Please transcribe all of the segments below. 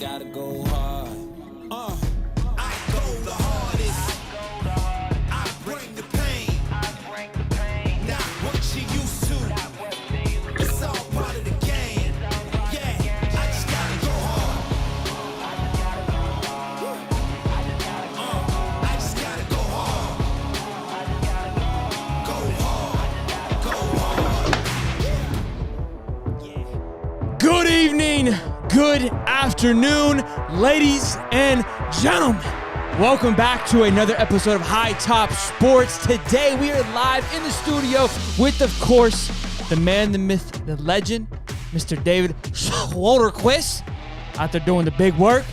gotta go hard. I go the hardest. I bring the pain. Not what you used to. It's all part of the game. Yeah, I just gotta go hard. I just gotta go hard. Go hard. Go hard. Good evening, good afternoon, ladies and gentlemen. Welcome back to another episode of High Top Sports. Today we are live in the studio with, of course, the man, the myth, the legend, Mr. David Schloderquist, out there doing the big work,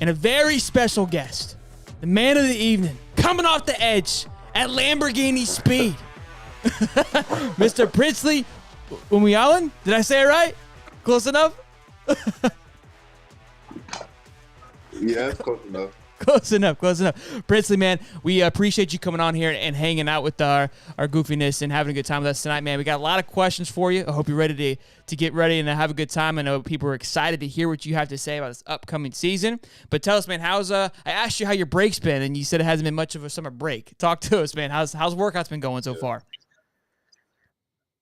and a very special guest, the man of the evening, coming off the edge at Lamborghini speed, Mr. Princley Umanmielen. Did I say it right? Close enough? Yeah, it's close enough. Close enough. Princley, man, we appreciate you coming on here and hanging out with our goofiness and having a good time with us tonight, man. We got a lot of questions for you. I hope you're ready to get ready and have a good time. I know people are excited to hear what you have to say about this upcoming season. But tell us, man, I asked you how your break's been, and you said it hasn't been much of a summer break. Talk to us, man. How's workouts been going so far?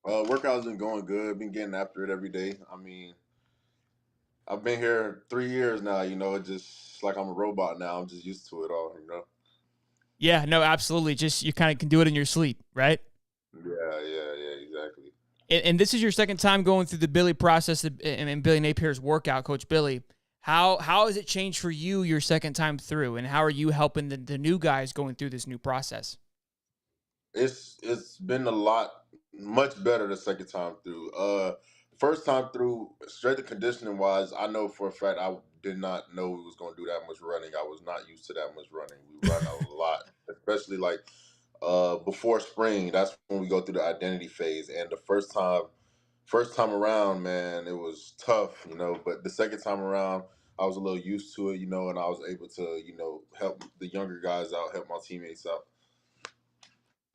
Workout's been going good. Been getting after it every day. I mean, I've been here 3 years now. It's just like I'm a robot now. I'm just used to it all. Yeah, no, absolutely. Just you kind of can do it in your sleep, right? Yeah, exactly. And this is your second time going through the Billy process and Billy Napier's workout, Coach Billy. How has it changed for you your second time through, and how are you helping the new guys going through this new process? It's been much better the second time through. First time through, straight to conditioning wise, I know for a fact I did not know we was going to do that much running. I was not used to that much running. We run a lot, especially like before spring. That's when we go through the identity phase. And the first time around, man, it was tough, But the second time around, I was a little used to it, and I was able to, help the younger guys out, help my teammates out.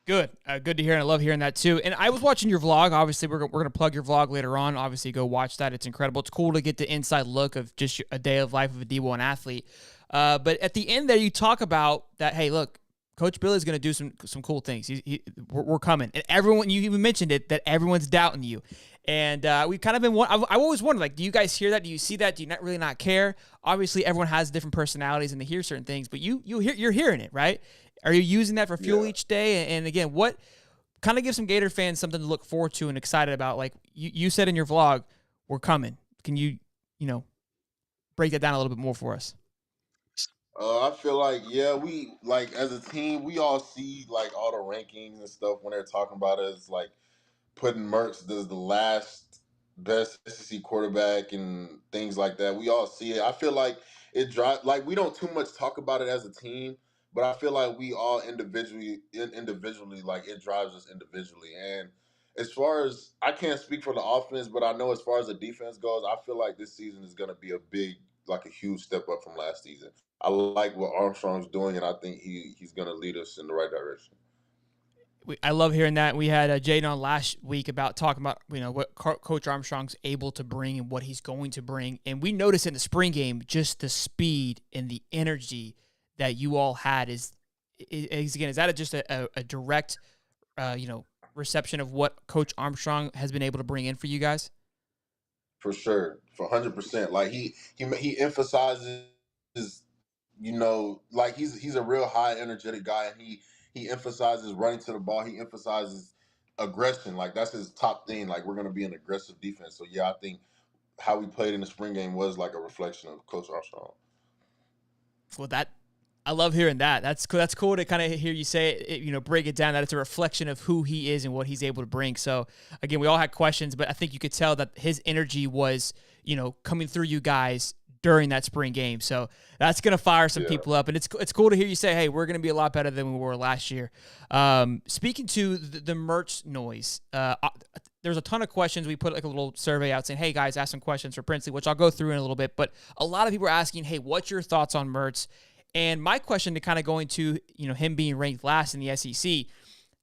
Good. Good to hear, and I love hearing that too. And I was watching your vlog. Obviously, we're going to plug your vlog later on. Obviously, go watch that. It's incredible. It's cool to get the inside look of just a day of life of a D1 athlete. But at the end there, you talk about that, hey, look, Coach Billy's going to do some cool things. We're coming. And everyone, you even mentioned it, that everyone's doubting you. And we've kind of been, I've always wondered, like, do you guys hear that? Do you see that? Do you not care? Obviously, everyone has different personalities and they hear certain things, but you're hearing it, right? Are you using that for fuel each day? And again, what kind of gives some Gator fans something to look forward to and excited about? Like you said in your vlog, we're coming. Can you break that down a little bit more for us? I feel like, we, like, as a team, we all see, like, all the rankings and stuff when they're talking about us, like, putting Mertz as the last best SEC quarterback and things like that. We all see it. I feel like it drives, like, we don't too much talk about it as a team, but I feel like we all individually, like, it drives us individually. And as far as, I can't speak for the offense, but I know as far as the defense goes, I feel like this season is going to be a huge step up from last season. I like what Armstrong's doing, and I think he's going to lead us in the right direction. I love hearing that. We had Jaden on last week talking about what Coach Armstrong's able to bring and what he's going to bring. And we noticed in the spring game just the speed and the energy that you all had is that just a direct reception of what Coach Armstrong has been able to bring in for you guys? For sure, for 100%. Like he emphasizes, like he's a real high energetic guy, and he emphasizes running to the ball. He emphasizes aggression. Like that's his top thing. Like we're going to be an aggressive defense. So yeah, I think how we played in the spring game was like a reflection of Coach Armstrong. Well, I love hearing that. That's cool to kind of hear you say it, break it down, that it's a reflection of who he is and what he's able to bring. So again, we all had questions, but I think you could tell that his energy was, coming through you guys during that spring game. So that's going to fire some people up. And it's cool to hear you say, hey, we're going to be a lot better than we were last year. Speaking to the merch noise, there's a ton of questions. We put like a little survey out saying, hey, guys, ask some questions for Princley, which I'll go through in a little bit. But a lot of people are asking, hey, what's your thoughts on Mertz? And my question to kind of go into, him being ranked last in the SEC,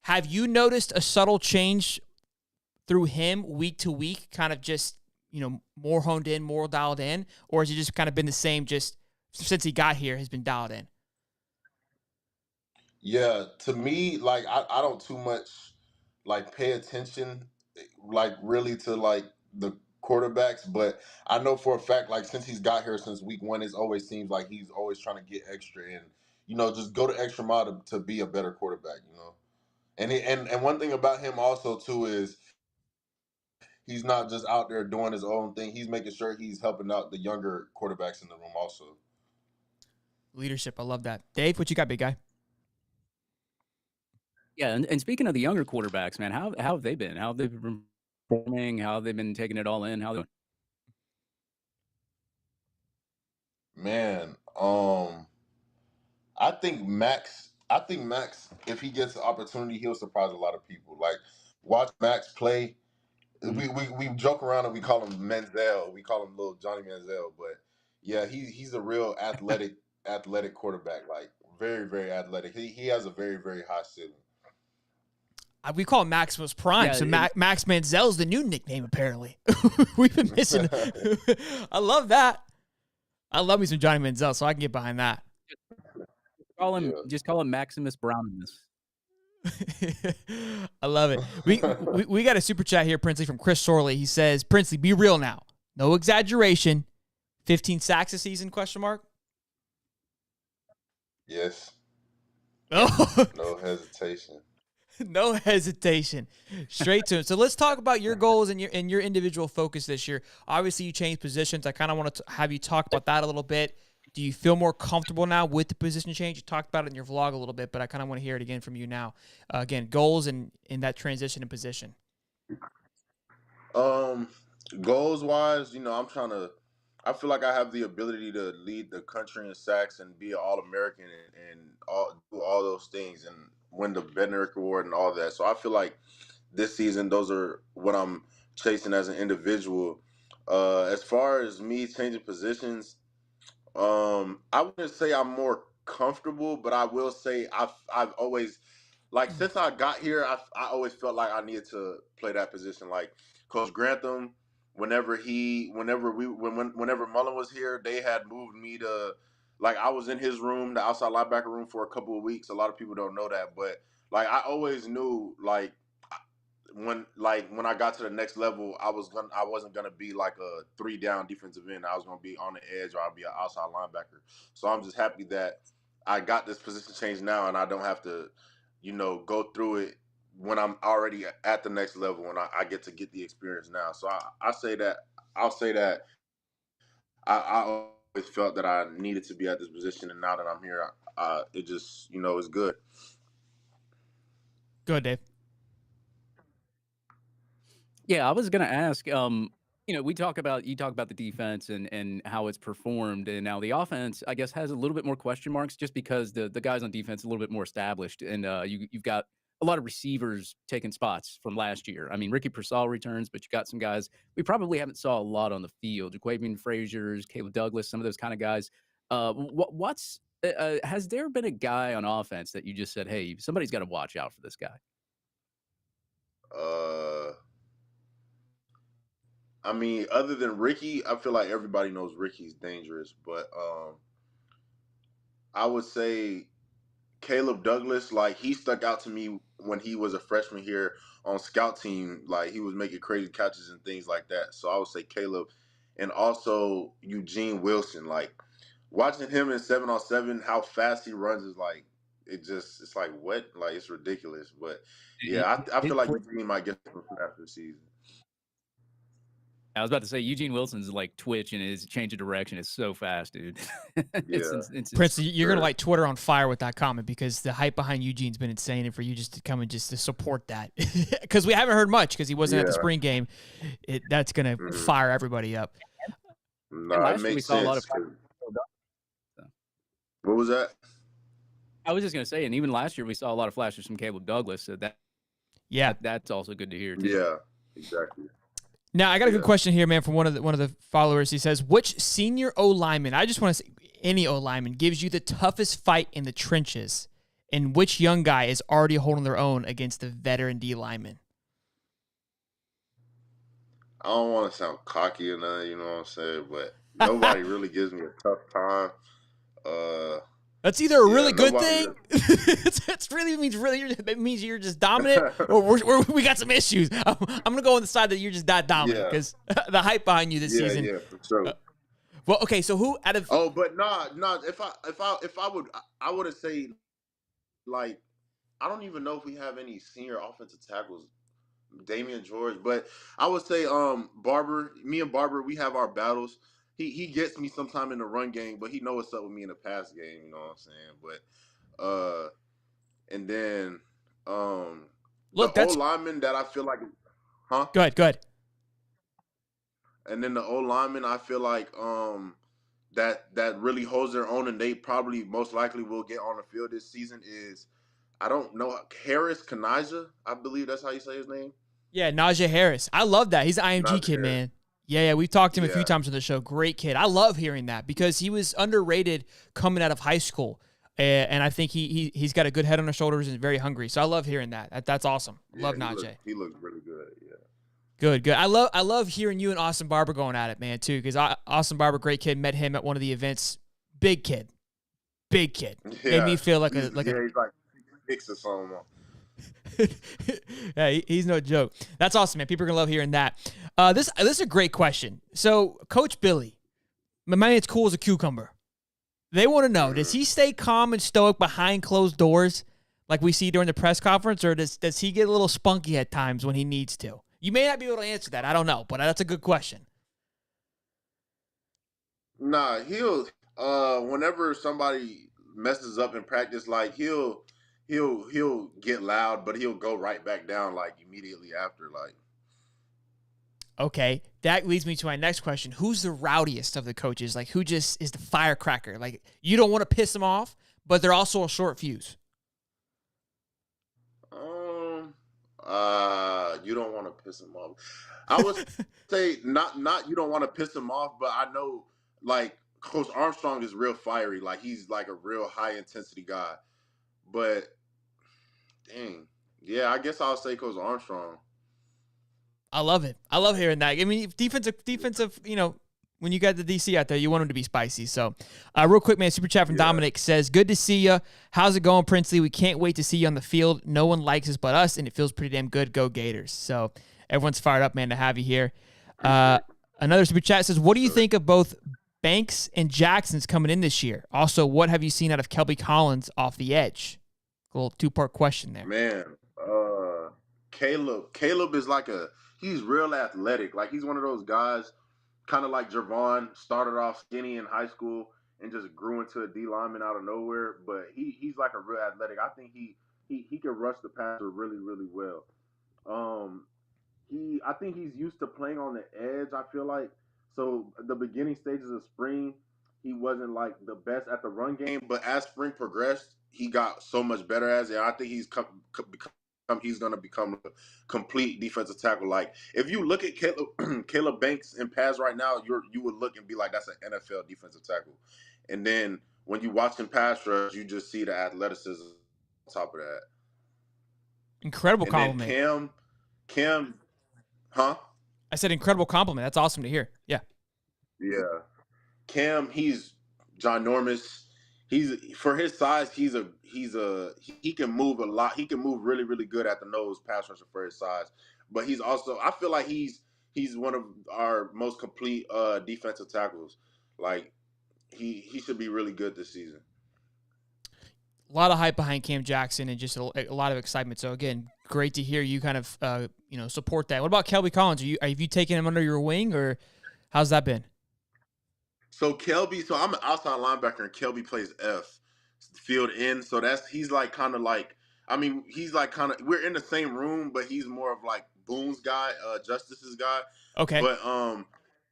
have you noticed a subtle change through him week to week, kind of just, more honed in, more dialed in, or has he just kind of been the same just since he got here, has been dialed in? Yeah, to me, like I don't too much like pay attention like really to like the quarterbacks, but I know for a fact like since he's got here since week one, it always seems like he's always trying to get extra and just go the extra mile to be a better quarterback. And one thing about him also too is he's not just out there doing his own thing. He's making sure he's helping out the younger quarterbacks in the room also. Leadership. I love that. Dave, what you got, big guy? Yeah, and speaking of the younger quarterbacks, man, how have they been? How have they been performing? How have they been taking it all in? How they Man, I think Max, if he gets the opportunity, he'll surprise a lot of people. Like watch Max play. Mhm. We joke around and we call him Menzel. We call him little Johnny Manziel, but yeah, he's a real athletic quarterback. Like very very athletic. He has a very very high ceiling. We call him Maximus Prime, Yeah, so Max Manzel's the new nickname apparently. We've been missing. I love that. I love me some Johnny Manziel, so I can get behind that. just call him Maximus Browniness. I love it. We got a super chat here, Princley, from Chris Sorley. He says, Princley, be real now. No exaggeration. 15 sacks a season, question mark? Yes. Oh. No hesitation. No hesitation. Straight to it. So let's talk about your goals and your individual focus this year. Obviously, you changed positions. I kind of want to have you talk about that a little bit. Do you feel more comfortable now with the position change? You talked about it in your vlog a little bit, but I kind of want to hear it again from you now. Again, goals and in that transition and position. Goals wise, I feel like I have the ability to lead the country in sacks and be an All-American and do all those things and win the Bednarik Award and all that. So I feel like this season, those are what I'm chasing as an individual. As far as me changing positions, I wouldn't say I'm more comfortable, but I will say I've always like since I got here, I always felt like I needed to play that position. Like Coach Grantham, whenever Mullen was here, they had moved me to like I was in his room, the outside linebacker room, for a couple of weeks. A lot of people don't know that, but like I always knew like when I got to the next level, I wasn't gonna be like a 3-down defensive end. I was gonna be on the edge or I'll be an outside linebacker. So I'm just happy that I got this position change now and I don't have to, go through it when I'm already at the next level and I get to get the experience now. So I'll say that I always felt that I needed to be at this position, and now that I'm here, it just is good. Go ahead, Dave. Yeah, I was gonna ask. You talk about the defense and how it's performed, and now the offense, I guess, has a little bit more question marks just because the guys on defense are a little bit more established, and you've got a lot of receivers taking spots from last year. I mean, Ricky Pearsall returns, but you got some guys we probably haven't saw a lot on the field. Jaquavian Frazier's, Caleb Douglas, some of those kind of guys. Has there been a guy on offense that you just said, hey, somebody's got to watch out for this guy? I mean, other than Ricky, I feel like everybody knows Ricky's dangerous, but I would say Caleb Douglas, like he stuck out to me when he was a freshman here on scout team. Like he was making crazy catches and things like that. So I would say Caleb, and also Eugene Wilson. Like watching him in 7-on-7, how fast he runs is like it's like what? Like it's ridiculous. But yeah, I feel like Eugene might get some after the season. I was about to say Eugene Wilson's like twitch and his change of direction is so fast, dude. Prince, you're gonna light Twitter on fire with that comment because the hype behind Eugene's been insane, and for you just to come and just to support that because we haven't heard much because he wasn't at the spring game. That's gonna fire everybody up. No, it makes sense. What was that? I was just gonna say, and even last year we saw a lot of flashes from Caleb Douglas, so that's also good to hear too. Yeah, exactly. Now, I got a good question here, man, from one of the followers. He says, which senior O-lineman, I just want to say any O-lineman, gives you the toughest fight in the trenches, and which young guy is already holding their own against the veteran D-lineman? I don't want to sound cocky or nothing, you know what I'm saying? But nobody really gives me a tough time. Uh, That's either a yeah, really good nobody thing. really. It's really means it means you're just dominant, or we got some issues. I'm gonna go on the side that you're just not dominant Yeah, because the hype behind you this yeah, season. yeah, for sure. Well, okay, so who out of Oh, but nah. If I would, I would say like I don't even know if we have any senior offensive tackles. Damian George, but I would say Barber, me and Barber, we have our battles. He gets me sometime in the run game, but he knows what's up with me in the pass game, you know what I'm saying? But and then the look? O That's lineman that I feel like huh? good. Good. And then the O lineman I feel like that really holds their own and they probably most likely will get on the field this season is I don't know Harris Kanaja, I believe that's how you say his name. Yeah, Najee Harris. I love that. He's an IMG Najee kid, Harris. man. Yeah, we've talked to him a few Yeah. times on the show. Great kid. I love hearing that because he was underrated coming out of high school, and I think he's got a good head on his shoulders and very hungry. So I love hearing that. That's awesome. Yeah, Love Najee. he looked really good. Yeah. Good, good. I love hearing you and Austin Barber going at it, man, too. Because Austin Barber, great kid. Met him at one of the events. Big kid, big kid. Made me Yeah. feel like He's like 6 or something. yeah, he's no joke. That's awesome, man. People are gonna love hearing that. This is a great question. So, Coach Billy, my man, it's cool as a cucumber. They want to know: does he stay calm and stoic behind closed doors, like we see during the press conference, or does he get a little spunky at times when he needs to? You may not be able to answer that. I don't know, but that's a good question. Nah, he'll whenever somebody messes up in practice, like he'll get loud, but he'll go right back down like immediately after. Like Okay, that leads me to my next question. Who's the rowdiest of the coaches? Like, who just is the firecracker? Like, you don't want to piss them off, but they're also a short fuse. um you don't want to piss him off. I would say not you don't want to piss him off, but I know like Coach Armstrong is real fiery. Like he's like a real high intensity guy. But dang, yeah, I guess I'll say Coach Armstrong. I love it. I love hearing that. I mean, defensive, when you got the DC out there, you want them to be spicy. So, real quick, man, super chat from Dominic says, good to see you. How's it going, Princley? We can't wait to see you on the field. No one likes us but us, and it feels pretty damn good. Go Gators. So, everyone's fired up, man, to have you here. Another super chat says, what do you think of both Banks and Jackson's coming in this year? Also, what have you seen out of Kelby Collins off the edge? A little two-part question there. Man, Caleb is like he's real athletic. Like he's one of those guys, kind of like Javon, started off skinny in high school and just grew into a D lineman out of nowhere. But he's like a real athletic. I think he can rush the passer really, really well. Um, I think he's used to playing on the edge, I feel like. So the beginning stages of spring, he wasn't like the best at the run game, but as spring progressed, he got so much better as it. I think he's going to become a complete defensive tackle. Like if you look at Caleb Banks in pass right now, you would look and be like, that's an NFL defensive tackle. And then when you watch him pass rush, you just see the athleticism on top of that. Incredible And compliment. then Cam, huh? I said incredible compliment. That's awesome to hear. Yeah. Yeah. Cam, he's ginormous. He's for his size, he can move a lot. He can move really, really good at the nose, pass rusher for his size. But he's also I feel like he's one of our most complete defensive tackles. Like he should be really good this season. A lot of hype behind Cam Jackson and just a lot of excitement. So again, great to hear you kind of support that. What about Kelby Collins? Have you taken him under your wing, or how's that been? So I'm an outside linebacker and Kelby plays F, field in. So he's like kind of like we're in the same room, but he's more of like Boone's guy, Justice's guy. Okay. But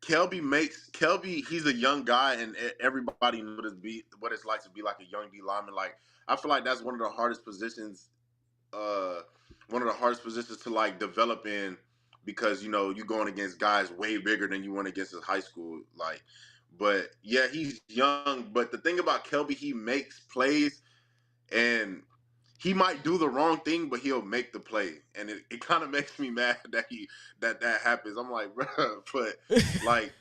Kelby, he's a young guy, and everybody knows what it's like to be like a young D lineman. Like I feel like that's one of the hardest positions to like develop in because you're going against guys way bigger than you went against in high school. Like, but yeah, he's young. But the thing about Kelby, he makes plays and he might do the wrong thing, but he'll make the play, and it kind of makes me mad that that happens. I'm like, bro, but like,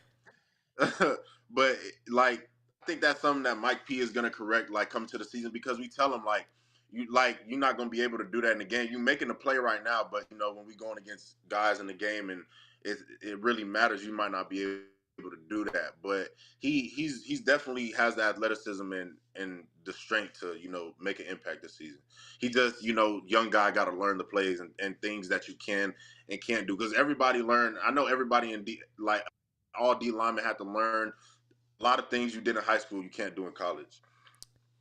but like, I think that's something that Mike P is gonna correct, like, come to the season, because we tell him you're not gonna be able to do that in the game. You're making the play right now, but when we going against guys in the game and it really matters, you might not be able to do that. But he's definitely has the athleticism and the strength to make an impact this season. He just young guy got to learn the plays and things that you can and can't do, because everybody learn. I know everybody in like all D linemen have to learn a lot of things you did in high school you can't do in college.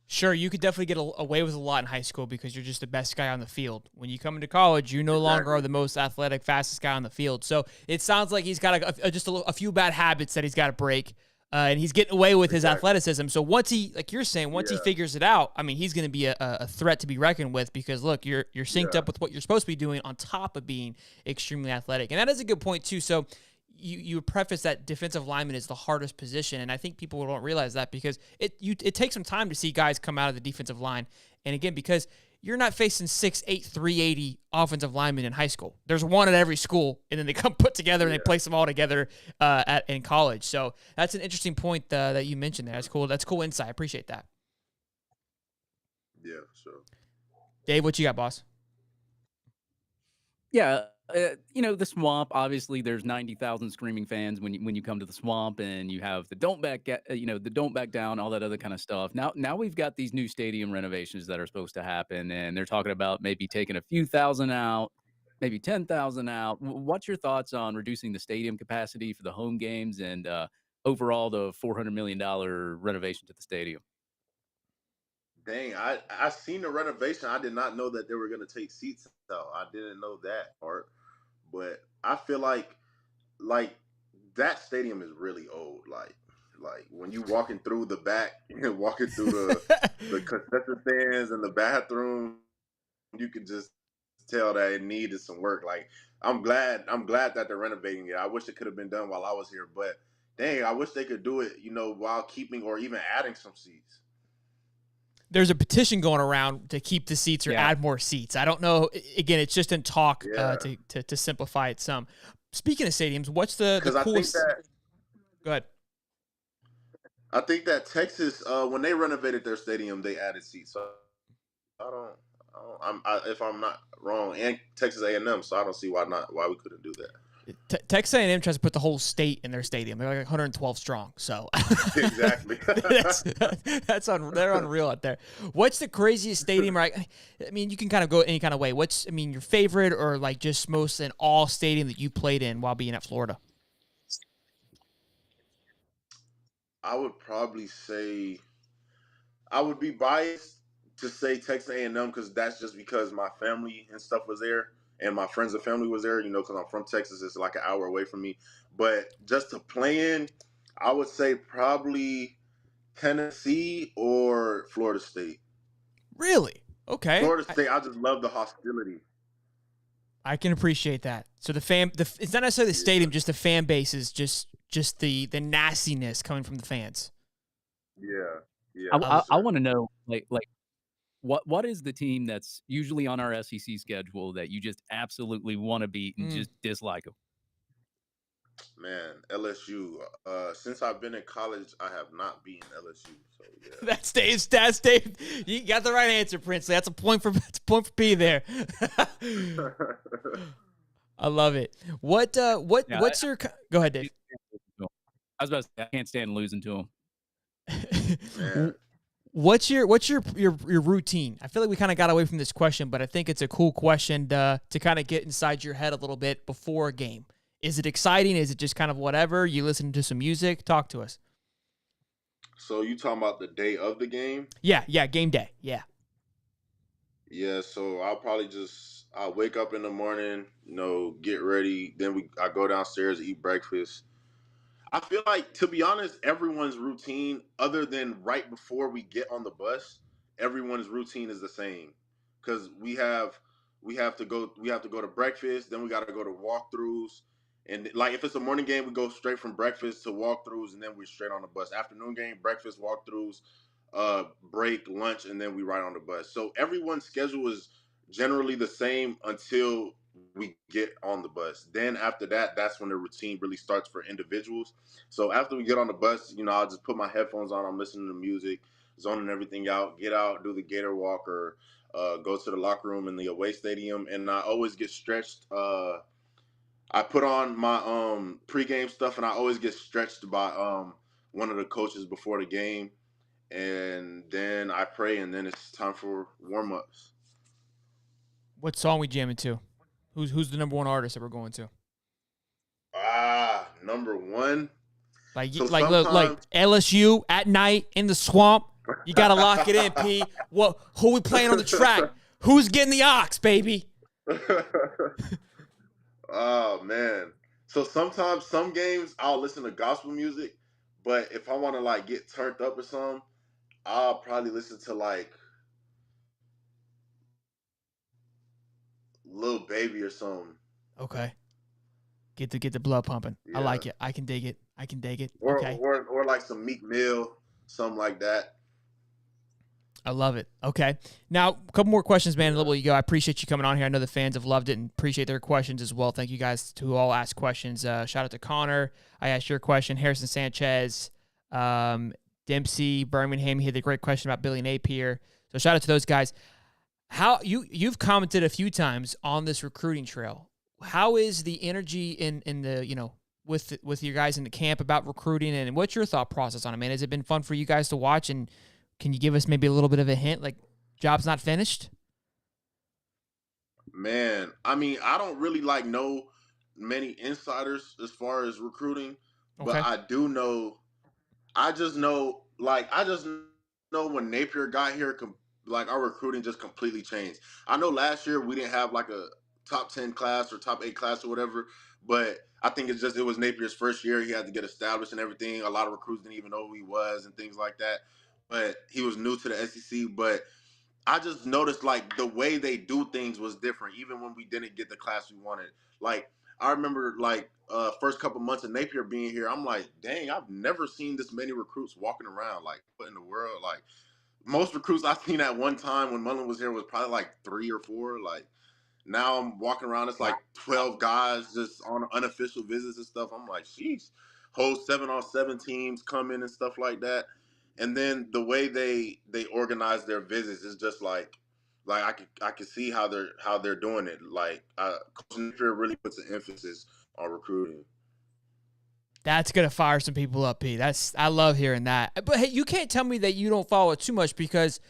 Sure, you could definitely get away with a lot in high school because you're just the best guy on the field. When you come into college, you no longer are the most athletic, fastest guy on the field. So it sounds like he's got just a few bad habits that he's got to break, and he's getting away with his athleticism. So once he, like you're saying, once he figures it out, I mean, he's going to be a threat to be reckoned with, because look, you're synced up with what you're supposed to be doing on top of being extremely athletic, and that is a good point too. So you preface that defensive lineman is the hardest position, and I think people don't realize that, because it takes some time to see guys come out of the defensive line. And again, because you're not facing 6'8", 380 offensive linemen in high school. There's one at every school, and then they come put together and they place them all together in college. So that's an interesting point that you mentioned there. That's cool. That's cool insight. I appreciate that. Yeah, sure. Dave, what you got, boss? Yeah, the swamp. Obviously, there's 90,000 screaming fans when you come to the swamp, and you have the don't back down, all that other kind of stuff. Now we've got these new stadium renovations that are supposed to happen, and they're talking about maybe taking a few thousand out, maybe 10,000 out. What's your thoughts on reducing the stadium capacity for the home games and overall the $400 million renovation to the stadium? Dang, I seen the renovation. I did not know that they were gonna take seats out. I didn't know that part. But I feel like that stadium is really old. Like when you walking through the back and walking through the concession stands and the bathroom, you can just tell that it needed some work. Like I'm glad that they're renovating it. I wish it could have been done while I was here, but dang, I wish they could do it, while keeping or even adding some seats. There's a petition going around to keep the seats or add more seats. I don't know. Again, it's just in talk to simplify it some. Speaking of stadiums, what's the coolest? Go ahead. I think that Texas, when they renovated their stadium, they added seats. So if I'm not wrong, and Texas A&M, so I don't see why we couldn't do that. Texas A&M tries to put the whole state in their stadium. They're like 112 strong. So exactly, they're unreal out there. What's the craziest stadium? Right? I mean, you can kind of go any kind of way. Your favorite, or like just most in all stadium that you played in while being at Florida? I would probably say I would be biased to say Texas A&M, because that's just because my family and stuff was there, and my friends and family was there. Because I'm from Texas, it's like an hour away from me. But just to play in, I would say probably Tennessee or Florida State. Really? Okay. Florida State, I just love the hostility. I can appreciate that. So it's not necessarily the stadium, just the fan base is just the nastiness coming from the fans. Yeah. I want to know, like what is the team that's usually on our SEC schedule that you just absolutely want to beat and just dislike them? Man, LSU. Since I've been in college, I have not beaten LSU. So yeah. That's Dave. You got the right answer, Princely. That's a point for P there. I love it. What's your go ahead, Dave? I was about to say, I can't stand losing to them. What's your routine? I feel like we kind of got away from this question, but I think it's a cool question to kind of get inside your head a little bit before a game. Is it exciting? Is it just kind of whatever? You listen to some music? Talk to us. So you talking about the day of the game? Yeah, game day. Yeah. Yeah, so I'll wake up in the morning, get ready. Then I go downstairs, eat breakfast. I feel like, to be honest, everyone's routine, other than right before we get on the bus, everyone's routine is the same. Because we have to go to breakfast, then we got to go to walkthroughs, and like if it's a morning game, we go straight from breakfast to walkthroughs, and then we're straight on the bus. Afternoon game, breakfast, walkthroughs. break, lunch, and then we ride on the bus. So everyone's schedule is generally the same until we get on the bus. Then after that, that's when the routine really starts for individuals. So after we get on the bus, I'll just put my headphones on. I'm listening to music, zoning everything out, get out, do the gator walk, or go to the locker room in the away stadium. And I always get stretched. I put on my pregame stuff, and I always get stretched by one of the coaches before the game, and then I pray, and then it's time for warm ups. What song we jamming to? Who's the number one artist that we're going to? Number one. Like So like sometimes, LSU at night in the swamp. You gotta lock it in, P. Who we playing on the track? Who's getting the ox, baby? oh man. So sometimes some games I'll listen to gospel music, but if I want to like get turned up or something, I'll probably listen to like Lil Baby or something. Okay. Get the blood pumping. I Yeah. like it. I can dig it. Or Okay. or like some Meek Mill, something like that. I love it. Okay. Now, a couple more questions, man. A little bit you go. I appreciate you coming on here. I know the fans have loved it and appreciate their questions as well. Thank you guys who all asked questions. Shout out to Connor. I asked your question. Harrison Sanchez, Dempsey, Birmingham. He had a great question about Billy Napier. So shout out to those guys. How you've commented a few times on this recruiting trail. How is the energy in the with your guys in the camp about recruiting, and what's your thought process on it, man? Has it been fun for you guys to watch, and can you give us maybe a little bit of a hint, like job's not finished? Man, I mean, I don't really like know many insiders as far as recruiting, but Okay. I do know. I just know when Napier got here, like our recruiting just completely changed. I know last year we didn't have like a top 10 class or top 8 class or whatever, but I think it was Napier's first year. He had to get established and everything. A lot of recruits didn't even know who he was and things like that. But he was new to the SEC. But I just noticed like the way they do things was different, even when we didn't get the class we wanted. Like I remember like first couple months of Napier being here, I'm like, dang, I've never seen this many recruits walking around. Like, what in the world? Like most recruits I've seen at one time when Mullen was here was probably like 3 or 4. Like now I'm walking around, it's like 12 guys just on unofficial visits and stuff. I'm like, sheesh. Whole 7-on-7 teams come in and stuff like that. And then the way they organize their visits is just like I could see how they're doing it. Like Coach Napier really puts an emphasis on recruiting. That's gonna fire some people up, P. I love hearing that. But hey, you can't tell me that you don't follow it too much, because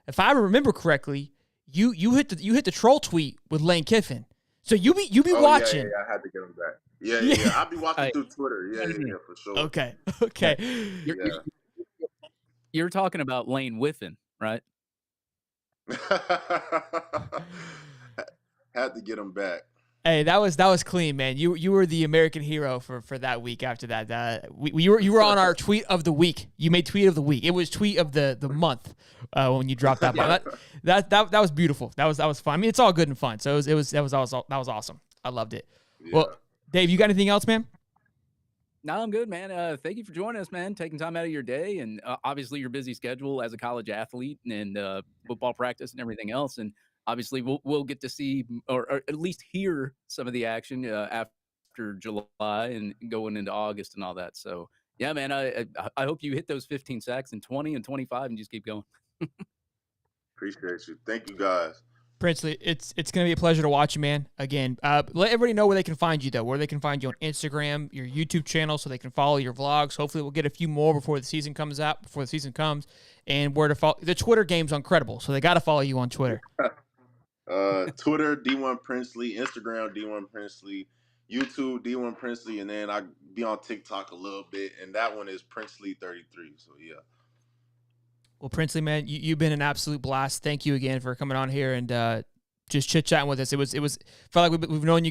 if I remember correctly, you hit the troll tweet with Lane Kiffin. So you be Oh watching. yeah, I had to get him back. Yeah, Yeah. yeah, yeah. I'll be watching I, through Twitter. Yeah, for sure. Okay. yeah, Okay. you're, Yeah. you're talking about Lane Whiffen, right? Had to get him back. Hey, that was clean, man. You were the American hero for that week. After that, you were on our tweet of the week. You made tweet of the week. It was tweet of the month when you dropped that. Yeah. That was beautiful. That was fun. I mean, it's all good and fun. So that was awesome. I loved it. Yeah. Well, Dave, you got anything else, man? No, I'm good, man. Thank you for joining us, man. Taking time out of your day, and obviously your busy schedule as a college athlete and football practice and everything else. And obviously, we'll get to see or at least hear some of the action after July and going into August and all that. So yeah, man. I hope you hit those 15 sacks and 20 and 25 and just keep going. Appreciate you. Thank you guys. Princely, it's going to be a pleasure to watch you, man. Again, let everybody know where they can find you, though, where they can find you on Instagram, your YouTube channel, so they can follow your vlogs. Hopefully, we'll get a few more before the season comes, and where to follow. The Twitter game's incredible, so they got to follow you on Twitter. Twitter D1 Princley, Instagram D1 Princley, YouTube D1 Princley, and then I be on TikTok a little bit, and that one is Princley33. So yeah. Well, Princely, man, you've been an absolute blast. Thank you again for coming on here and just chit chatting with us. It was felt like we've known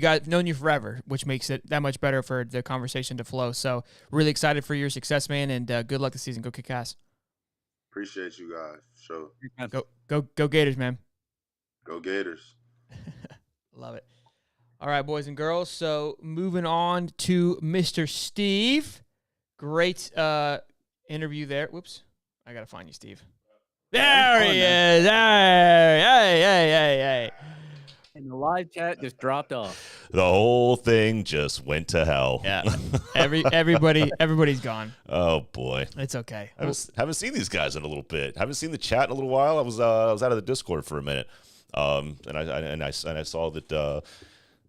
you forever, which makes it that much better for the conversation to flow. So really excited for your success, man, and good luck this season. Go kick ass. Appreciate you guys. Sure. Go Gators, man. Go Gators. Love it. All right, boys and girls. So moving on to Mr. Steve. Great interview there. Whoops. I got to find you, Steve. There he is. Hey. And the live chat just dropped off. The whole thing just went to hell. Yeah. Everybody's gone. Oh boy. It's okay. Haven't seen these guys in a little bit. Haven't seen the chat in a little while. I was out of the Discord for a minute. And I saw that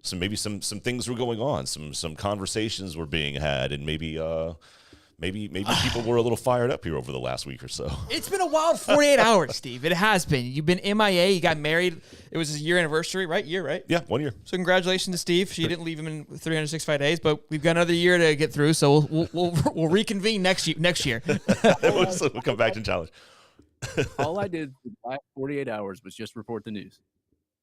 some things were going on. Some conversations were being had, and maybe people were a little fired up here over the last week or so. It's been a wild 48 hours, Steve. It has been. You've been MIA. You got married. It was his year anniversary, right? Right? Yeah, 1 year. So congratulations to Steve. She didn't leave him in 365 days, but we've got another year to get through. So we'll reconvene next year. We'll come back to challenge. All I did for the last 48 hours was just report the news.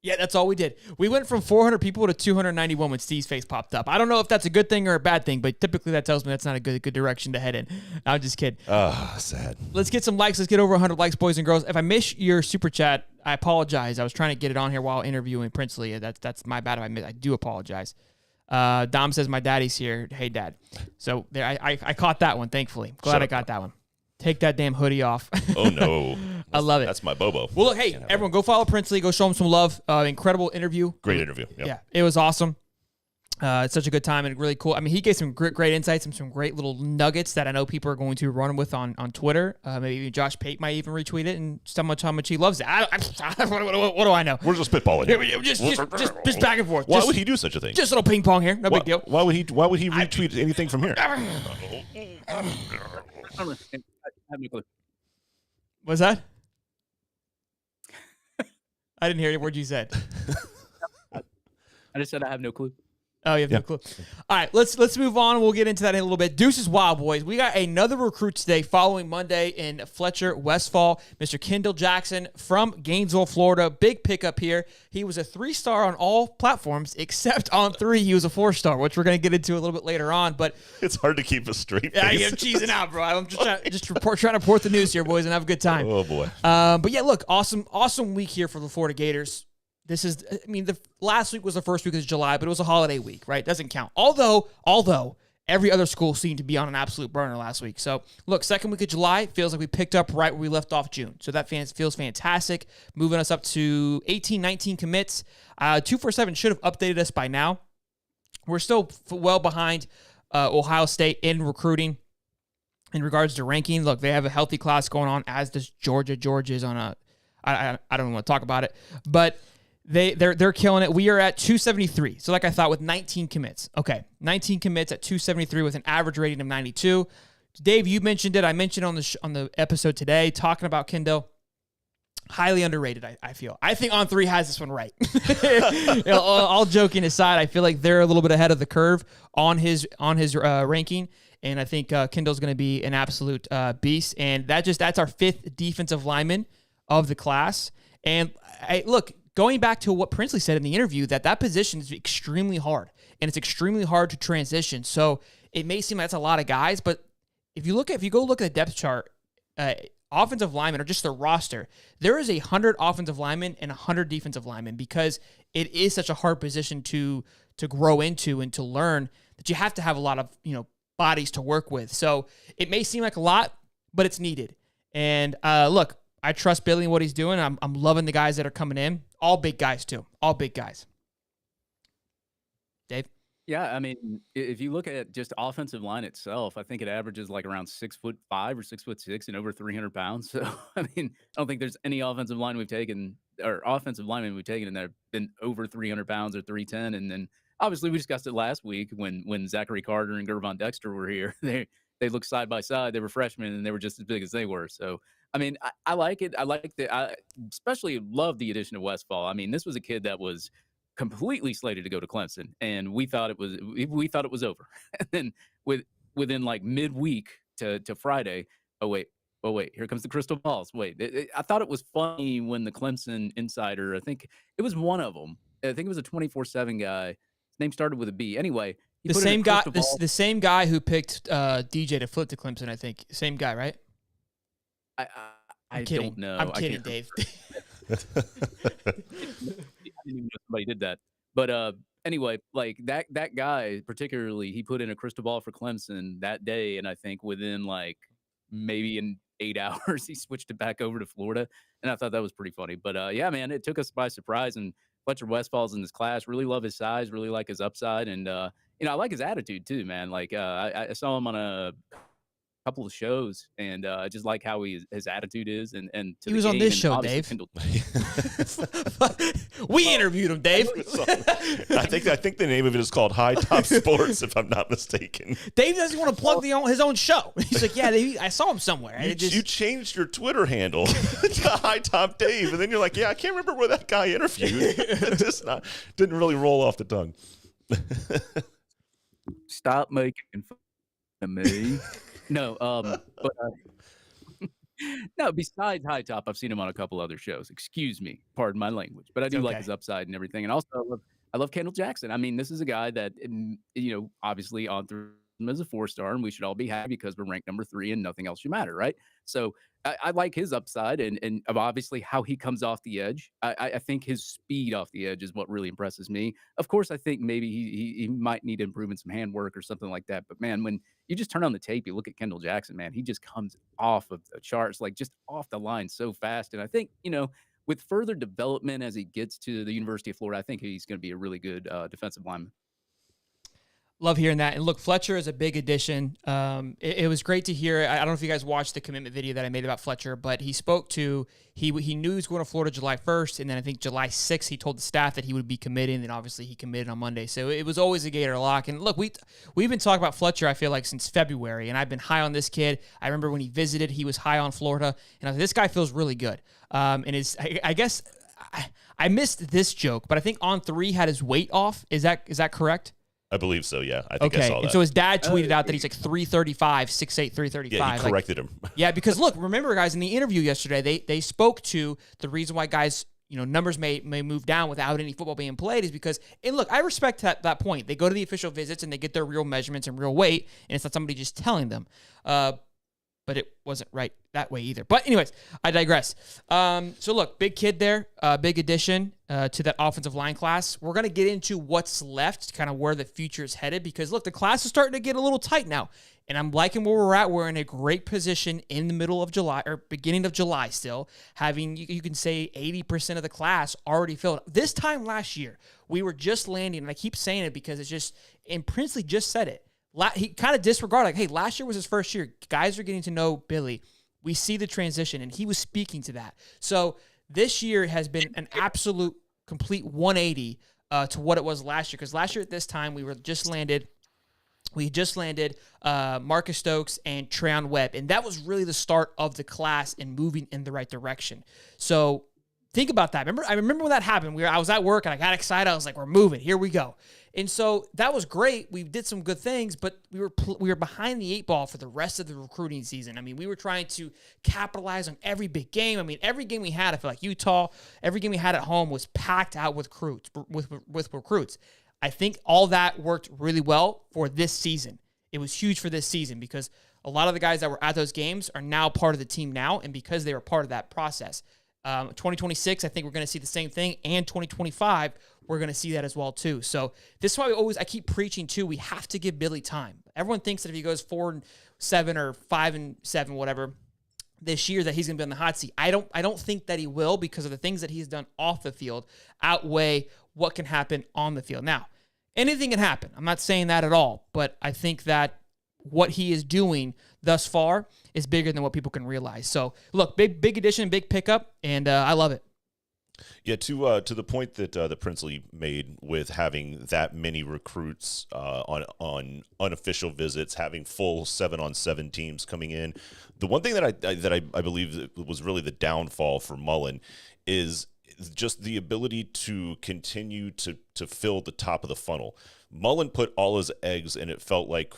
Yeah, that's all we did. We went from 400 people to 291 when Steve's face popped up. I don't know if that's a good thing or a bad thing, but typically that tells me that's not a good direction to head in. I'm just kidding. Sad. Let's get some likes. Let's get over 100 likes, boys and girls. If I miss your super chat, I apologize. I was trying to get it on here while interviewing Princley. That's my bad if I miss. I do apologize. Dom says my daddy's here. Hey, Dad. So there, I caught that one, thankfully. Glad I got that one. Take that damn hoodie off. Oh, no. I love it. That's my Bobo. Well, look, hey, everyone, go follow Princley. Go show him some love. Incredible interview. Great interview. Yep. Yeah, it was awesome. It's such a good time and really cool. I mean, he gave some great insights and some great little nuggets that I know people are going to run with on Twitter. Maybe even Josh Pate might even retweet it and how much he loves it. What do I know? We're just spitballing here. Just back and forth. Why would he do such a thing? Just a little ping pong here. No big deal. Why would he retweet anything from here? I have no clue. What's that? I didn't hear a word you said. I just said I have no clue. Oh, you have no clue. All right, let's move on. We'll get into that in a little bit. Deuces Wild, boys. We got another recruit today following Monday in Fletcher, Westfall. Mr. Kendall Jackson from Gainesville, Florida. Big pickup here. He was a 3-star on all platforms except on 3. He was a 4-star, which we're going to get into a little bit later on. But it's hard to keep a straight face. Yeah, I'm cheesing out, bro. I'm just trying to report the news here, boys, and have a good time. Oh, boy. But yeah, look, awesome week here for the Florida Gators. This is, I mean, the last week was the first week of July, but it was a holiday week, right? Doesn't count. Although every other school seemed to be on an absolute burner last week. So, look, second week of July feels like we picked up right where we left off June. So that feels fantastic, moving us up to 18, 19 commits. 247 should have updated us by now. We're still well behind Ohio State in recruiting in regards to ranking. Look, they have a healthy class going on, as does Georgia. Georgia's on a, I don't even want to talk about it, but They're killing it. We are at 273. So like I thought, with 19 commits. Okay, 19 commits at 273 with an average rating of 92. Dave, you mentioned it. I mentioned on the episode today, talking about Kendall. Highly underrated, I feel. I think On3 has this one right. All joking aside, I feel like they're a little bit ahead of the curve on his ranking. And I think Kendall's going to be an absolute beast. And that's our 5th defensive lineman of the class. And look, going back to what Princley said in the interview, that position is extremely hard, and it's extremely hard to transition. So it may seem like that's a lot of guys, but if you go look at the depth chart, offensive linemen or just the roster, there is 100 offensive linemen and 100 defensive linemen, because it is such a hard position to grow into and to learn, that you have to have a lot of bodies to work with. So it may seem like a lot, but it's needed. And look, I trust Billy and what he's doing. I'm loving the guys that are coming in. All big guys, too. All big guys. Dave? Yeah, I mean, if you look at just offensive line itself, I think it averages like around 6'5" or 6'6" and over 300 pounds. So, I mean, I don't think there's any offensive line we've taken, or offensive linemen we've taken, and that have been over 300 pounds or 310. And then obviously we discussed it last week when Zachary Carter and Gervon Dexter were here. They looked side by side. They were freshmen, and they were just as big as they were. So, I mean, I like it. I especially love the addition of Westfall. I mean, this was a kid that was completely slated to go to Clemson, and we thought it was over. And then within like midweek to Friday, oh wait, here comes the crystal balls. Wait, I thought it was funny when the Clemson insider, I think it was one of them. I think it was a 24/7 guy. His name started with a B. Anyway, the same guy who picked DJ to flip to Clemson. I think same guy, right? I don't know. I'm kidding, Dave. I didn't even know somebody did that. But anyway, like that guy particularly, he put in a crystal ball for Clemson that day, and I think within like maybe in 8 hours, he switched it back over to Florida, and I thought that was pretty funny. But yeah, man, it took us by surprise, and Fletcher Westfall's in this class. Really love his size, really like his upside, and I like his attitude too, man. Like I saw him on a couple of shows, and I just like how his attitude is, and to He the was on game, this and show, obviously Dave. Kendall. We interviewed him, Dave. I think the name of it is called High Top Sports, if I'm not mistaken. Dave doesn't want to plug his own show. He's like, yeah, I saw him somewhere. You changed your Twitter handle to High Top Dave, and then you're like, yeah, I can't remember where that guy interviewed. It just didn't really roll off the tongue. Stop making fun of me. No, but no. Besides High Top, I've seen him on a couple other shows. Excuse me, pardon my language, but I do like his upside and everything. And also, I love Kendall Jackson. I mean, this is a guy that obviously on through him as a 4-star, and we should all be happy because we're ranked number 3, and nothing else should matter, right? So I like his upside, and obviously how he comes off the edge. I think his speed off the edge is what really impresses me. Of course, I think maybe he might need to improve in some handwork or something like that. But man, when you just turn on the tape, you look at Kendall Jackson, man, he just comes off of the charts, like just off the line so fast. And I think, with further development as he gets to the University of Florida, I think he's going to be a really good defensive lineman. Love hearing that. And look, Fletcher is a big addition. It was great to hear. I don't know if you guys watched the commitment video that I made about Fletcher, but he spoke to, he knew he was going to Florida July 1st, and then I think July 6th, he told the staff that he would be committing, and then obviously he committed on Monday. So it was always a Gator lock. And look, we've been talking about Fletcher, I feel like, since February, and I've been high on this kid. I remember when he visited, he was high on Florida, and I was like, this guy feels really good. I guess I missed this joke, but I think On3 had his weight off. Is that correct? I believe so, yeah. I think I saw that. And so his dad tweeted out that he's like 335, 6'8", 335. Yeah, he corrected him. Yeah, because look, remember, guys, in the interview yesterday, they spoke to the reason why guys, numbers may move down without any football being played is because, and look, I respect that point. They go to the official visits and they get their real measurements and real weight, and it's not somebody just telling them. But it wasn't right that way either. But anyways, I digress. So look, big kid there, big addition to that offensive line class. We're going to get into what's left, kind of where the future is headed, because look, the class is starting to get a little tight now. And I'm liking where we're at. We're in a great position in the middle of July, or beginning of July still, having, you can say 80% of the class already filled. This time last year, we were just landing, and I keep saying it because it's just, and Princley just said it. He kind of disregarded, like, hey, last year was his first year. Guys are getting to know Billy. We see the transition, and he was speaking to that. So this year has been an absolute, complete 180 to what it was last year. Because last year at this time, we just landed Marcus Stokes and Treon Webb, and that was really the start of the class and moving in the right direction. So think about that. I remember when that happened. I was at work, and I got excited. I was like, we're moving. Here we go. And so that was great. We did some good things, but we were behind the 8 ball for the rest of the recruiting season. I mean, we were trying to capitalize on every big game. I mean, every game we had, I feel like Utah, every game we had at home was packed out with recruits. I think all that worked really well for this season. It was huge for this season because a lot of the guys that were at those games are now part of the team now, and because they were part of that process. 2026, I think we're going to see the same thing, and 2025, we're going to see that as well too. So this is why I keep preaching too. We have to give Billy time. Everyone thinks that if he goes 4-7 or 5-7, whatever, this year that he's going to be on the hot seat. I don't think that he will, because of the things that he's done off the field outweigh what can happen on the field. Now, anything can happen. I'm not saying that at all, but I think that what he is doing thus far is bigger than what people can realize. So, look, big addition, big pickup, and I love it. Yeah, to the point that Princley made with having that many recruits on unofficial visits, having full 7-on-7 teams coming in. The one thing that I believe was really the downfall for Mullen is just the ability to continue to fill the top of the funnel. Mullen put all his eggs, and it felt like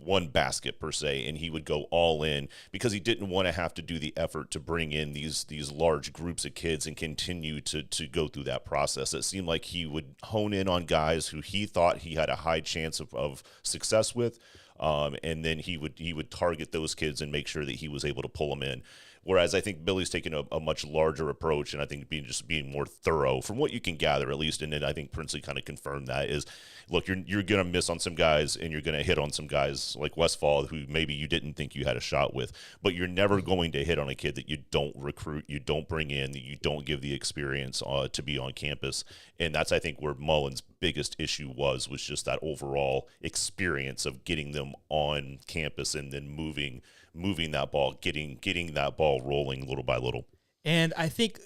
one basket per se, and he would go all in because he didn't want to have to do the effort to bring in these large groups of kids and continue to go through that process. It seemed like he would hone in on guys who he thought he had a high chance of success with, and then he would target those kids and make sure that he was able to pull them in. Whereas I think Billy's taken a much larger approach, and I think being more thorough from what you can gather, at least. And then I think Princley kind of confirmed that is, look, you're gonna miss on some guys, and you're gonna hit on some guys like Westfall who maybe you didn't think you had a shot with, but you're never going to hit on a kid that you don't recruit, you don't bring in, that you don't give the experience to be on campus. And that's, I think, where Mullen's biggest issue was just that overall experience of getting them on campus and then moving that ball, getting that ball rolling little by little. And I think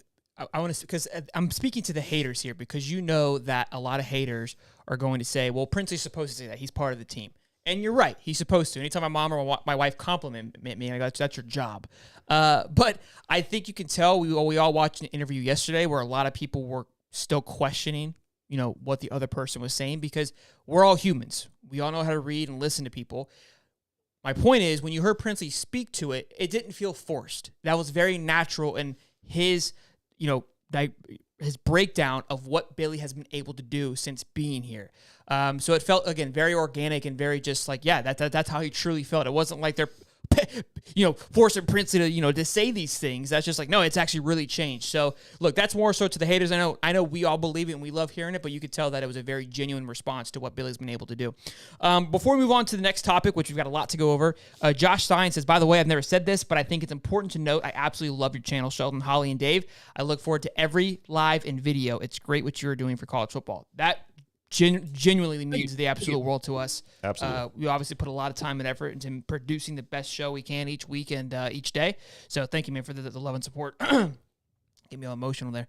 I want to, because I'm speaking to the haters here, because you know that a lot of haters are going to say, well, Princely's supposed to say that. He's part of the team. And you're right. He's supposed to. Anytime my mom or my wife compliment me, that's your job. But I think you can tell, we all watched an interview yesterday where a lot of people were still questioning, what the other person was saying, because we're all humans. We all know how to read and listen to people. My point is, when you heard Princley speak to it, it didn't feel forced. That was very natural in his, his breakdown of what Billy has been able to do since being here. So it felt, again, very organic and very just like, yeah, that's how he truly felt. It wasn't like they're, forcing Princley to say these things. That's just like, no, it's actually really changed. So look, that's more so to the haters. I know we all believe it and we love hearing it, but you could tell that it was a very genuine response to what Billy's been able to do. Before we move on to the next topic, which we've got a lot to go over, Josh Stein says, by the way, I've never said this, but I think it's important to note, I absolutely love your channel, Sheldon, Holly, and Dave. I look forward to every live and video. It's great what you're doing for college football. That genuinely means the absolute world to us. Absolutely. We obviously put a lot of time and effort into producing the best show we can each week and each day. So thank you, man, for the love and support. Get me all emotional there.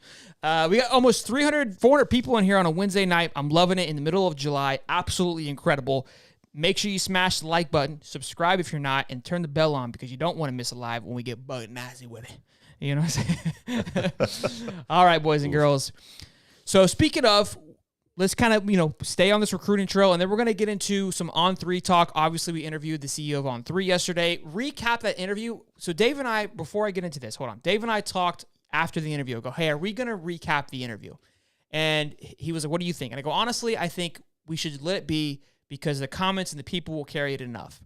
We got almost 400 people in here on a Wednesday night. I'm loving it in the middle of July. Absolutely incredible. Make sure you smash the like button, subscribe if you're not, and turn the bell on because you don't want to miss a live when we get bug nasty with it. You know what I'm saying? All right, boys and girls. So speaking of, let's kind of, stay on this recruiting trail, and then we're going to get into some On3 talk. Obviously, we interviewed the CEO of On3 yesterday. Recap that interview. So Dave and I, before I get into this, hold on. Dave and I talked after the interview. I go, hey, are we going to recap the interview? And he was like, what do you think? And I go, honestly, I think we should let it be because the comments and the people will carry it enough.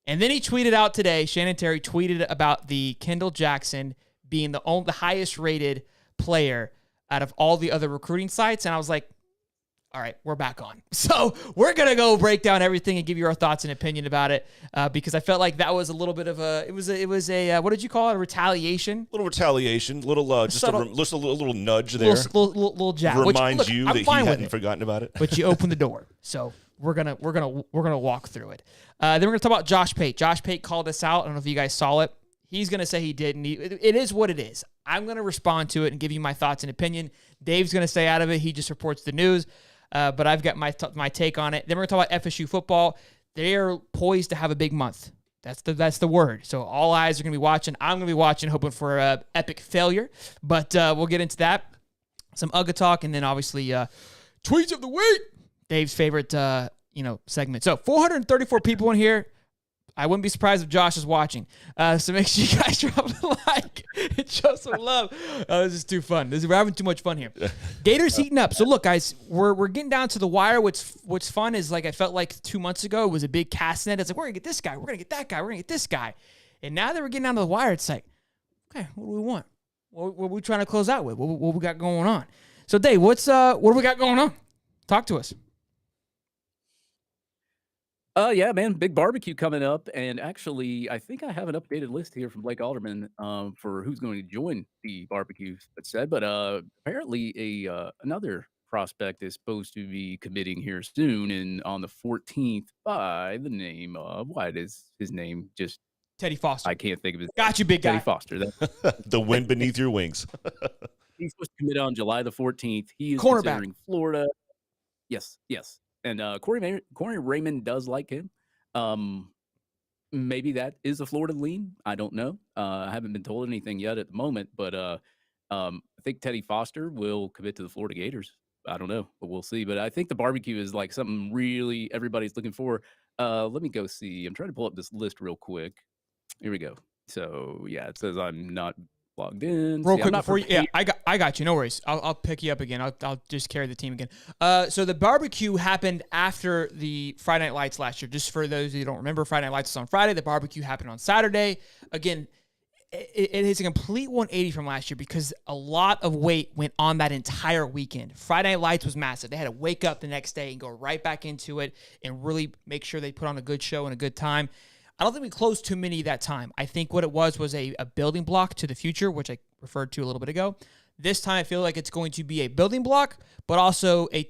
And then he tweeted out today, Shannon Terry tweeted about the Kendall Jackson being the highest rated player out of all the other recruiting sites. And I was like, all right, we're back on. So we're going to go break down everything and give you our thoughts and opinion about it because I felt like that was a little bit of a, it was a what did you call it? A retaliation? Little retaliation, just a little nudge there. Little jab. Remind you that he hadn't forgotten about it. But you opened the door. So we're gonna walk through it. Then we're going to talk about Josh Pate. Josh Pate called us out. I don't know if you guys saw it. He's going to say he didn't. It is what it is. I'm going to respond to it and give you my thoughts and opinion. Dave's going to stay out of it. He just reports the news. But I've got my take on it. Then we're going to talk about FSU football. They are poised to have a big month. That's the word. So all eyes are going to be watching. I'm going to be watching, hoping for an epic failure. But we'll get into that. Some UGA talk, and then obviously tweets of the week. Dave's favorite segment. So 434 people in here. I wouldn't be surprised if Josh is watching. So make sure you guys drop a like and show some love. This is too fun. We're having too much fun here. Gators heating up. So look, guys, we're getting down to the wire. What's fun is, like, I felt like 2 months ago it was a big cast net. It's like, we're gonna get this guy, we're gonna get that guy, we're gonna get this guy. And now that we're getting down to the wire, it's like, okay, what do we want? What are we trying to close out with? What we got going on? So Dave, what do we got going on? Talk to us. Yeah, man, big barbecue coming up, and actually, I think I have an updated list here from Blake Alderman for who's going to join the barbecue. It said, but apparently another prospect is supposed to be committing here soon, and on the 14th by the name of what is his name? Just Teddy Foster. I can't think of his. Got you, big guy. Teddy Foster. The wind beneath your wings. He's supposed to commit on July the 14th. He is Cornerback. considering Florida. Yes. And Corey Raymond does like him. Maybe that is a Florida lean. I don't know. I haven't been told anything yet at the moment, but I think Teddy Foster will commit to the Florida Gators. I don't know, but we'll see. But I think the barbecue is like something really everybody's looking for. Let me go see. I'm trying to pull up this list real quick. Here we go. So yeah, it says I'm not logged in. Real See, I'm quick not before you, yeah, prepared. I got you. No worries. I'll pick you up again. I'll just carry the team again. So the barbecue happened after the Friday Night Lights last year. Just for those who don't remember, Friday Night Lights was on Friday. The barbecue happened on Saturday. Again, it is a complete 180 from last year because a lot of weight went on that entire weekend. Friday Night Lights was massive. They had to wake up the next day and go right back into it and really make sure they put on a good show and a good time. I don't think we closed too many that time. I think what it was a building block to the future, which I referred to a little bit ago. This time I feel like it's going to be a building block, but also a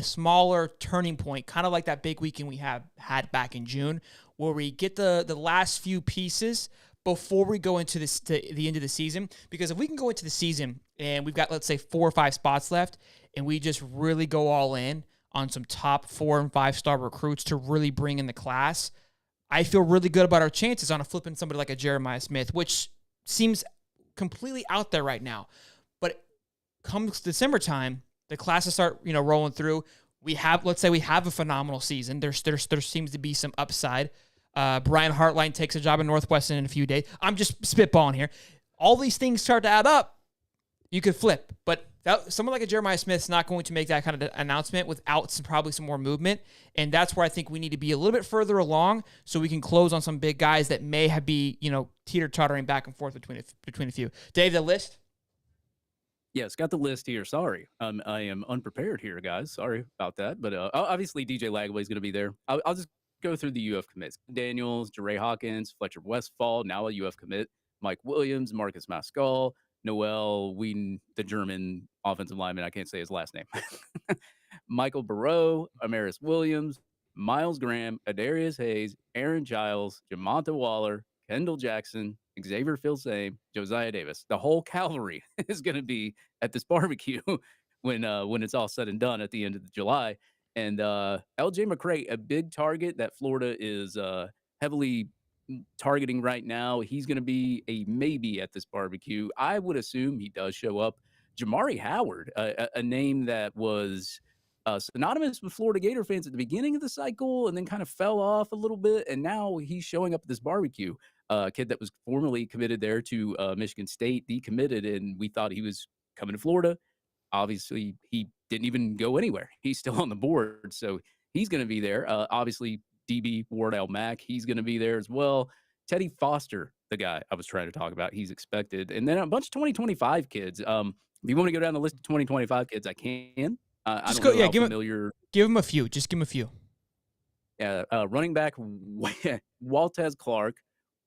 smaller turning point, kind of like that big weekend we had back in June, where we get the last few pieces before we go into the end of the season. Because if we can go into the season and we've got, let's say, 4 or 5 spots left, and we just really go all in on some top 4 and 5 star recruits to really bring in the class, I feel really good about our chances on flipping somebody like a Jeremiah Smith, which seems completely out there right now. But comes December time, the classes start, rolling through. Let's say we have a phenomenal season. There seems to be some upside. Brian Hartline takes a job in Northwestern in a few days. I'm just spitballing here. All these things start to add up. You could flip, but someone like a Jeremiah Smith's not going to make that kind of announcement without probably some more movement, and that's where I think we need to be a little bit further along so we can close on some big guys that may be teeter-tottering back and forth between a few. Dave, the list? Yes, got the list here. Sorry, I am unprepared here, guys. Sorry about that. But obviously, DJ Lagway is going to be there. I'll just go through the UF commits: Daniels, Jeray Hawkins, Fletcher Westfall, now a UF commit, Mike Williams, Marcus Mascal, Noel Whedon, the German offensive lineman. I can't say his last name. Michael Barreau, Amaris Williams, Miles Graham, Adarius Hayes, Aaron Giles, Jamonta Waller, Kendall Jackson, Xavier Filsame, Josiah Davis. The whole cavalry is going to be at this barbecue when it's all said and done at the end of July. And LJ McCray, a big target that Florida is heavily targeting right now. He's going to be a maybe at this barbecue. I would assume he does show up. Jamari Howard, a name that was synonymous with Florida Gator fans at the beginning of the cycle and then kind of fell off a little bit. And now he's showing up at this barbecue. A kid that was formerly committed there to Michigan State, decommitted, and we thought he was coming to Florida. Obviously, he didn't even go anywhere. He's still on the board, so he's going to be there. Obviously, DB Wardell Mack, he's going to be there as well. Teddy Foster, the guy I was trying to talk about, he's expected. And then a bunch of 2025 kids. If you want to go down the list of 2025 kids, I can. I don't know how familiar. Give him a few. Just give him a few. Yeah, running back Waltez Clark,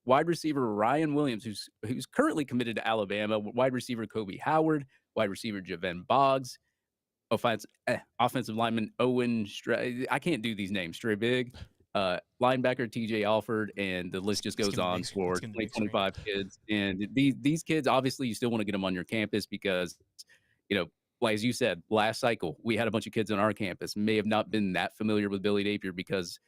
wide receiver Ryan Williams, who's currently committed to Alabama, wide receiver Kobe Howard, wide receiver Javen Boggs, offensive lineman Owen I can't do these names. Stray Big, linebacker TJ Alford, and the list just goes on for 2025 kids. And these kids, obviously, you still want to get them on your campus because, like as you said, last cycle, we had a bunch of kids on our campus may have not been that familiar with Billy Napier because,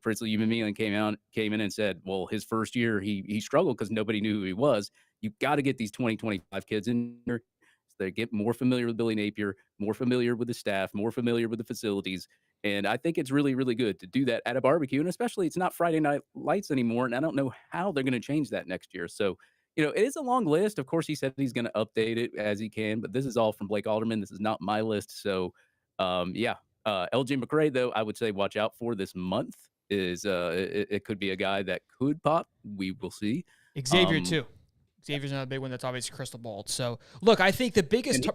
Princley Umanmielen came in and said, well, his first year he struggled because nobody knew who he was. You got to get these 2025 kids in there so they get more familiar with Billy Napier, more familiar with the staff, more familiar with the facilities. And I think it's really, really good to do that at a barbecue. And especially it's not Friday Night Lights anymore. And I don't know how they're going to change that next year. So, it is a long list. Of course, he said he's going to update it as he can, but this is all from Blake Alderman. This is not my list. So, LJ McCray, though, I would say watch out for this month. It could be a guy that could pop. We will see. Xavier too. Xavier's another big one that's obviously crystal balled. So look, I think the biggest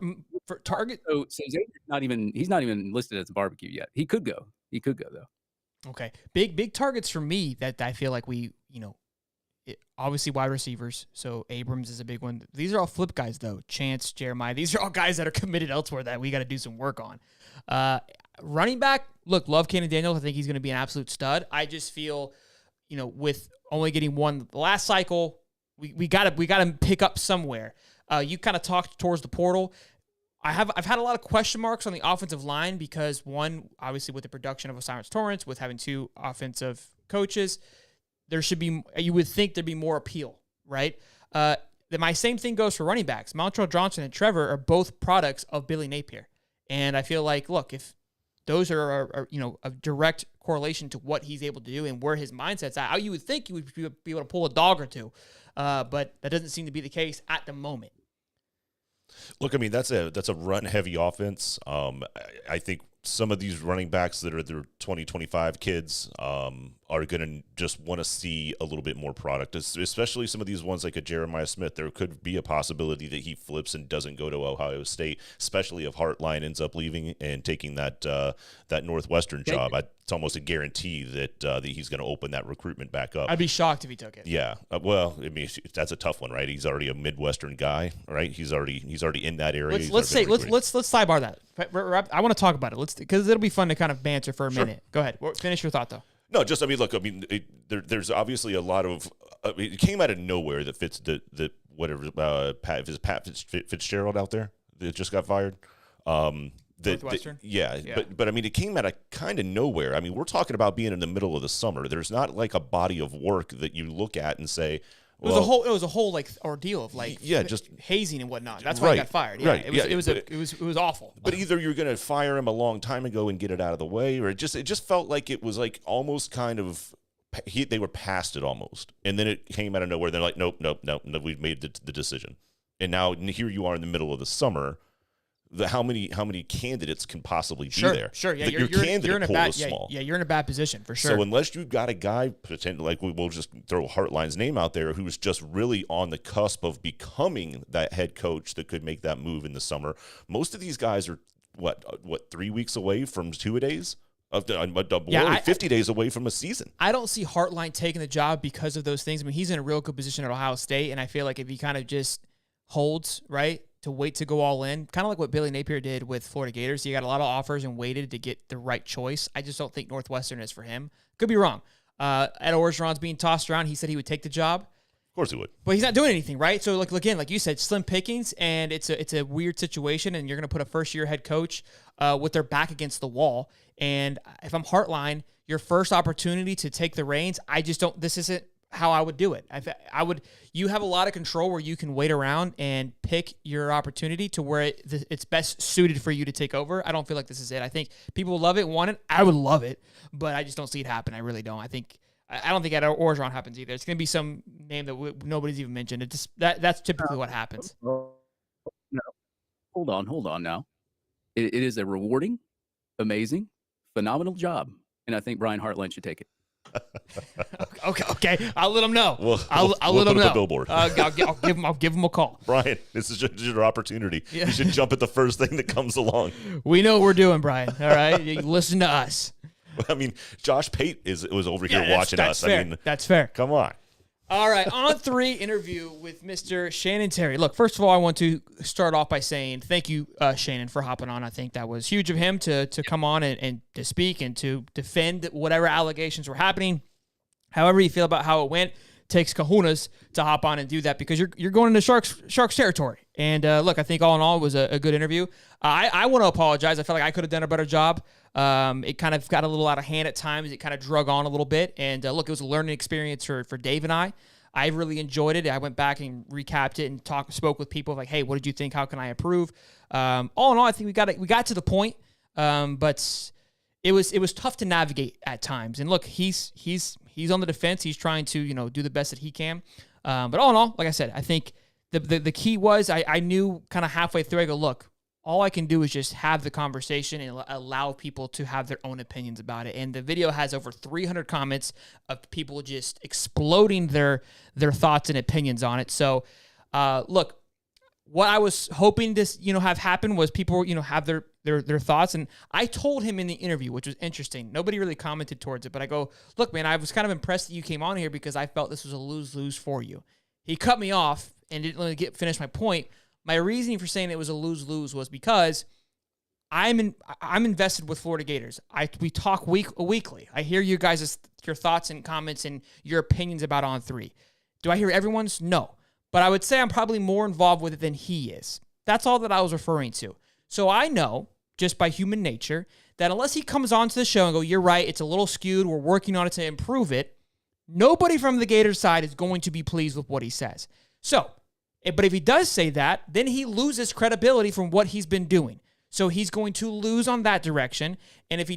target. So Xavier's he's not even listed as a barbecue yet. He could go though. Okay, big targets for me that I feel like we obviously wide receivers. So Abrams is a big one. These are all flip guys though. Chance, Jeremiah. These are all guys that are committed elsewhere that we got to do some work on. Running back, look, love Kanan Daniels. I think he's going to be an absolute stud. I just feel, with only getting one the last cycle, we got to pick up somewhere. You kind of talked towards the portal. I've had a lot of question marks on the offensive line because one, obviously with the production of Osiris Torrance, with having 2 offensive coaches, you would think there'd be more appeal, right? My same thing goes for running backs. Montrell Johnson and Trevor are both products of Billy Napier. And I feel like, look, if those are a direct correlation to what he's able to do and where his mindset's at. How you would think he would be able to pull a dog or two, but that doesn't seem to be the case at the moment. Look, I mean, that's a run heavy offense. I think some of these running backs that are their 2025 kids are going to just want to see a little bit more product, especially some of these ones like a Jeremiah Smith. There could be a possibility that he flips and doesn't go to Ohio State, especially if Hartline ends up leaving and taking that Northwestern job. It's almost a guarantee that he's going to open that recruitment back up. I'd be shocked if he took it. Yeah. Well, I mean, that's a tough one, right? He's already a Midwestern guy, right? He's already in that area. Let's sidebar that. I want to talk about it. Because it'll be fun to kind of banter for a minute. Go ahead. Finish your thought though. No, just, I mean, look, I mean, there's obviously a lot of, it came out of nowhere that fits Pat Fitzgerald out there that just got fired. Northwestern? Yeah. But I mean, it came out of kind of nowhere. I mean, we're talking about being in the middle of the summer. There's not like a body of work that you look at and say, it was a whole like ordeal of like just hazing and whatnot. That's why he got fired. Yeah, right. It was awful. But either you're going to fire him a long time ago and get it out of the way, or it just felt like it was like almost kind of they were past it almost, and then it came out of nowhere. They're like, nope, we've made the decision, and now here you are in the middle of the summer. How many candidates can possibly be there? Sure, yeah, your candidate pool is small. Yeah, you're in a bad position for sure. So unless you've got a guy, like we'll just throw Hartline's name out there, who's just really on the cusp of becoming that head coach that could make that move in the summer. Most of these guys are what 3 weeks away from two-a-days. 50 days away from a season. I don't see Hartline taking the job because of those things. I mean, he's in a real good position at Ohio State, and I feel like if he kind of just holds, right, to wait to go all in, kind of like what Billy Napier did with Florida Gators. He got a lot of offers and waited to get the right choice. I just don't think Northwestern is for him. Could be wrong. Ed Orgeron's being tossed around. He said he would take the job. Of course he would. But he's not doing anything, right? So, again, like you said, slim pickings, and it's a weird situation, and you're going to put a first-year head coach with their back against the wall. And if I'm Hartline, your first opportunity to take the reins, this isn't how I would do it. You have a lot of control where you can wait around and pick your opportunity to where it's best suited for you to take over. I don't feel like this is it. I think people love it, want it. I would love it, but I just don't see it happen. I really don't. I don't think at Orgeron happens either. It's going to be some name that nobody's even mentioned. That's typically what happens. No. Hold on now. It is a rewarding, amazing, phenomenal job, and I think Brian Hartline should take it. Okay. I'll let him know. I'll let him know. A billboard. I'll give him a call. Brian, this is your opportunity. Yeah. You should jump at the first thing that comes along. We know what we're doing, Brian. All right, you listen to us. I mean, Josh Pate was over here watching us. Fair. I mean, that's fair. Come on. All right, on 3 interview with Mr. Shannon Terry. Look, first of all, I want to start off by saying thank you, Shannon, for hopping on. I think that was huge of him to come on and to speak and to defend whatever allegations were happening. However you feel about how it went, takes kahunas to hop on and do that because you're going into Sharks territory. And look, I think all in all, it was a good interview. I want to apologize. I feel like I could have done a better job. It kind of got a little out of hand at times. It kind of drug on a little bit. And look, it was a learning experience for Dave and I. I really enjoyed it. I went back and recapped it and spoke with people like, hey, what did you think? How can I improve? All in all, I think we got to the point. But it was tough to navigate at times. And look, he's on the defense. He's trying to, do the best that he can. But all in all, like I said, I think the key was I knew kind of halfway through, I go, look, all I can do is just have the conversation and allow people to have their own opinions about it. And the video has over 300 comments of people just exploding their thoughts and opinions on it. So, look, what I was hoping to, have happen was people, have their thoughts. And I told him in the interview, which was interesting. Nobody really commented towards it, but I go, look, man, I was kind of impressed that you came on here because I felt this was a lose-lose for you. He cut me off and didn't let me finish my point. My reasoning for saying it was a lose-lose was because I'm invested with Florida Gators. We talk weekly. I hear you guys' your thoughts and comments and your opinions about On 3. Do I hear everyone's? No. But I would say I'm probably more involved with it than he is. That's all that I was referring to. So I know, just by human nature, that unless he comes onto the show and go, you're right, it's a little skewed, we're working on it to improve it, nobody from the Gators side is going to be pleased with what he says. So, but if he does say that, then he loses credibility from what he's been doing. So he's going to lose on that direction. And if he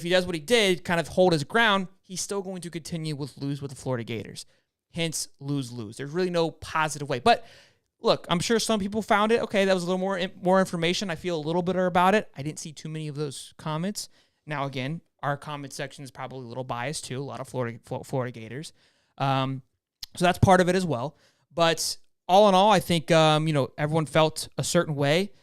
does what he did, kind of hold his ground, he's still going to continue with lose with the Florida Gators. Hence, lose-lose. There's really no positive way. But look, I'm sure some people found it. Okay, that was a little more information. I feel a little bitter about it. I didn't see too many of those comments. Now, again, our comment section is probably a little biased too. A lot of Florida Gators. So that's part of it as well. But all in all, I think everyone felt a certain way.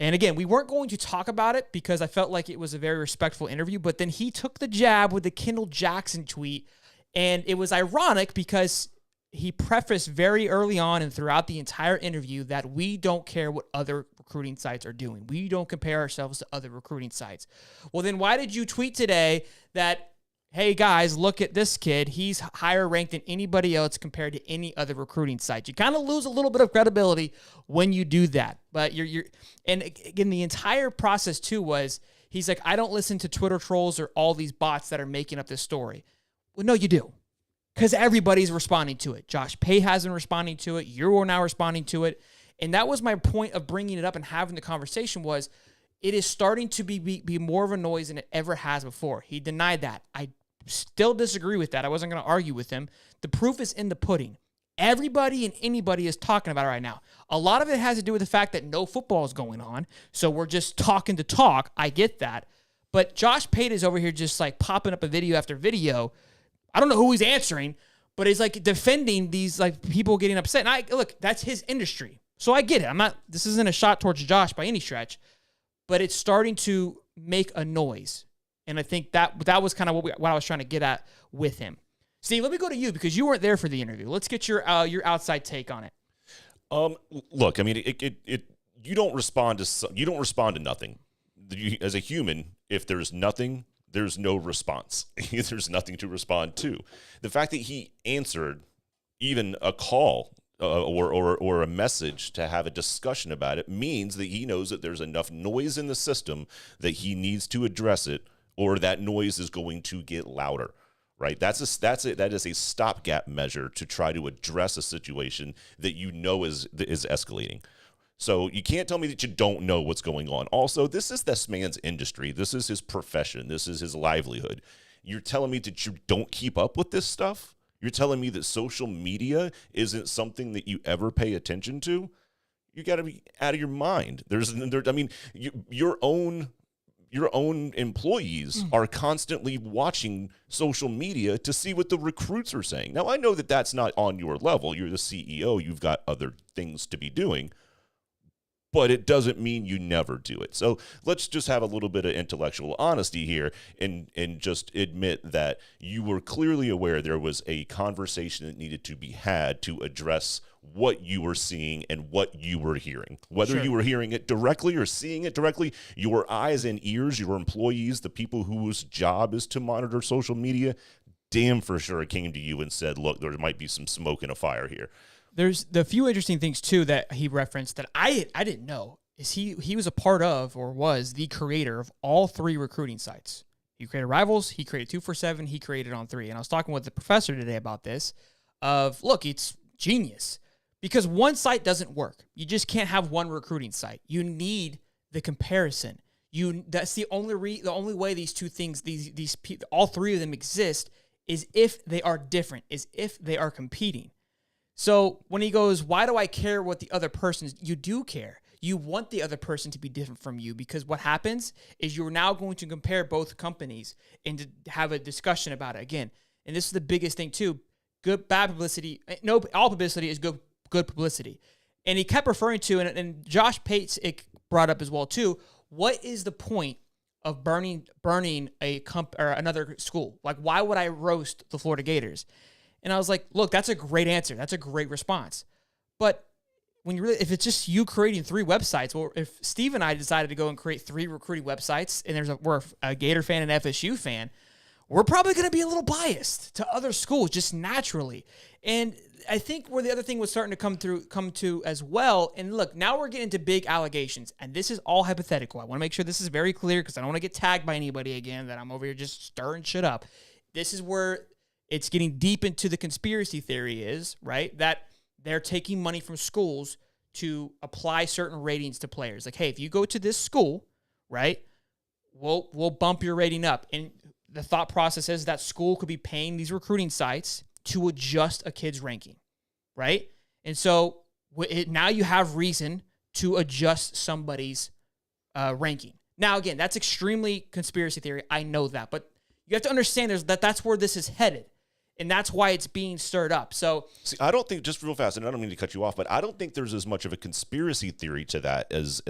And again, we weren't going to talk about it because I felt like it was a very respectful interview. But then he took the jab with the Kendall Jackson tweet. And it was ironic because he prefaced very early on and throughout the entire interview that we don't care what other recruiting sites are doing. We don't compare ourselves to other recruiting sites. Well, then why did you tweet today that, hey, guys, look at this kid. He's higher ranked than anybody else compared to any other recruiting site. You kind of lose a little bit of credibility when you do that. But and again, the entire process too was he's like, I don't listen to Twitter trolls or all these bots that are making up this story. Well, no, you do. Because everybody's responding to it. Josh Pate has been responding to it. You're now responding to it. And that was my point of bringing it up and having the conversation was it is starting to be more of a noise than it ever has before. He denied that. I still disagree with that. I wasn't going to argue with him. The proof is in the pudding. Everybody and anybody is talking about it right now. A lot of it has to do with the fact that no football is going on. So we're just talking to talk. I get that. But Josh Pate is over here just like popping up a video after video. I don't know who he's answering, but he's like defending these like people getting upset. And look, that's his industry. So I get it. This isn't a shot towards Josh by any stretch, but it's starting to make a noise. And I think that was kind of what I was trying to get at with him. Steve, let me go to you because you weren't there for the interview. Let's get your outside take on it. Look, I mean, you don't respond to nothing. As a human, if there's nothing, there's no response. There's nothing to respond to. The fact that he answered even a call or a message to have a discussion about it means that he knows that there's enough noise in the system that he needs to address it, or that noise is going to get louder. Right? That is a stopgap measure to try to address a situation that you know is escalating. So you can't tell me that you don't know what's going on. Also, this is this man's industry. This is his profession. This is his livelihood. You're telling me that you don't keep up with this stuff? You're telling me that social media isn't something that you ever pay attention to? You got to be out of your mind. Your own employees are constantly watching social media to see what the recruits are saying. Now, I know that that's not on your level. You're the CEO. You've got other things to be doing. But it doesn't mean you never do it. So let's just have a little bit of intellectual honesty here and just admit that you were clearly aware there was a conversation that needed to be had to address what you were seeing and what you were hearing. Whether you were hearing it directly or seeing it directly, your eyes and ears, your employees, the people whose job is to monitor social media, damn for sure came to you and said, look, there might be some smoke in a fire here. There's the few interesting things, too, that he referenced that I didn't know is he was a part of or was the creator of all three recruiting sites. He created Rivals, he created 247, he created On3. And I was talking with the professor today about this look, it's genius because one site doesn't work. You just can't have one recruiting site. You need the comparison. That's the only way these two things, all three of them exist is if they are different, is if they are competing. So when he goes, why do I care what the other person's? You do care. You want the other person to be different from you because what happens is you're now going to compare both companies and to have a discussion about it again. And this is the biggest thing too. Bad publicity. No, all publicity is good publicity. And he kept referring to, and Josh Pate brought up as well too. What is the point of burning a or another school? Like, why would I roast the Florida Gators? And I was like, look, that's a great answer. That's a great response. But when if it's just you creating three websites, well, if Steve and I decided to go and create three recruiting websites and we're a Gator fan and FSU fan, we're probably going to be a little biased to other schools just naturally. And I think where the other thing was starting to come to as well. And look, now we're getting into big allegations, and this is all hypothetical. I want to make sure this is very clear because I don't want to get tagged by anybody again that I'm over here just stirring shit up. This is where it's getting deep into the conspiracy theory is, right, that they're taking money from schools to apply certain ratings to players. Like, hey, if you go to this school, right? We'll bump your rating up. And the thought process is that school could be paying these recruiting sites to adjust a kid's ranking, right? And so now you have reason to adjust somebody's ranking. Now, again, that's extremely conspiracy theory. I know that, but you have to understand that's where this is headed, and that's why it's being stirred up. So, see, I don't think, just real fast, and I don't mean to cut you off, but I don't think there's as much of a conspiracy theory to that as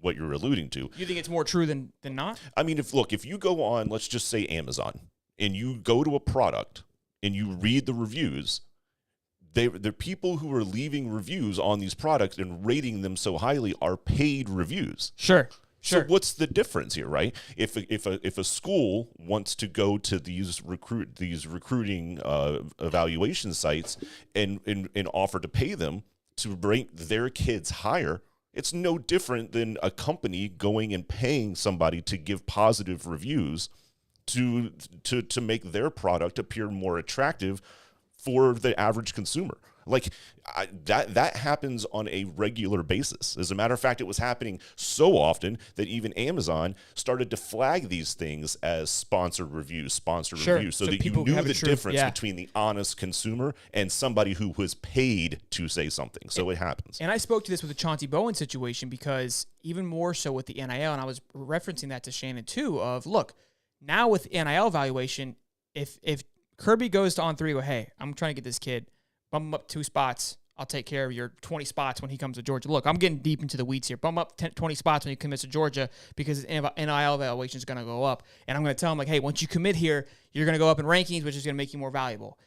what you're alluding to. You think it's more true than not? I mean, if you go on, let's just say Amazon, and you go to a product and you read the reviews, the people who are leaving reviews on these products and rating them so highly are paid reviews. Sure. So what's the difference here, right? If a school wants to go to these recruiting evaluation sites and offer to pay them to rank their kids higher, it's no different than a company going and paying somebody to give positive reviews to make their product appear more attractive for the average consumer. Like that happens on a regular basis. As a matter of fact, it was happening so often that even Amazon started to flag these things as sponsored reviews, so that you knew the difference between the honest consumer and somebody who was paid to say something. So it happens. And I spoke to this with the Chauncey Bowen situation, because even more so with the NIL, and I was referencing that to Shannon too, of look, now with NIL evaluation, if Kirby goes to On3, go, hey, I'm trying to get this kid, bump him up 2 spots. I'll take care of your 20 spots when he comes to Georgia. Look, I'm getting deep into the weeds here. Bump him up 20 spots when he commits to Georgia, because his NIL evaluation is going to go up. And I'm going to tell him, like, hey, once you commit here, you're going to go up in rankings, which is going to make you more valuable.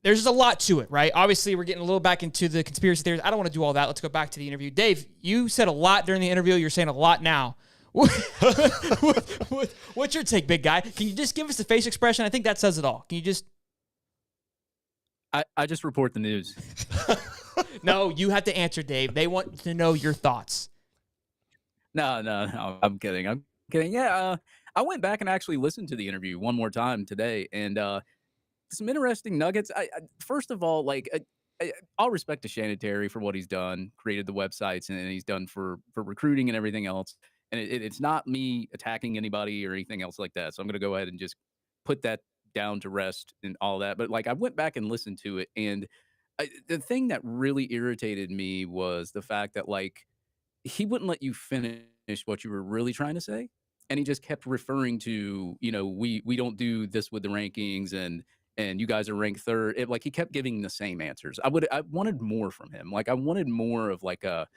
There's just a lot to it, right? Obviously, we're getting a little back into the conspiracy theories. I don't want to do all that. Let's go back to the interview. Dave, you said a lot during the interview. You're saying a lot now. What's your take, big guy? Can you just give us the face expression? I think that says it all. Can you just... I just report the news. No, you have to answer, Dave. They want to know your thoughts. No. I'm kidding. Yeah, I went back and actually listened to the interview one more time today, and some interesting nuggets. First of all, all respect to Shannon Terry for what he's done, created the websites, and he's done for recruiting and everything else. And it's not me attacking anybody or anything else like that. So I'm going to go ahead and just put that down to rest and all that. But I went back and listened to it, and the thing that really irritated me was the fact that he wouldn't let you finish what you were really trying to say, and he just kept referring to, we don't do this with the rankings, and you guys are ranked third. He kept giving the same answers. I wanted more from him. I wanted more of a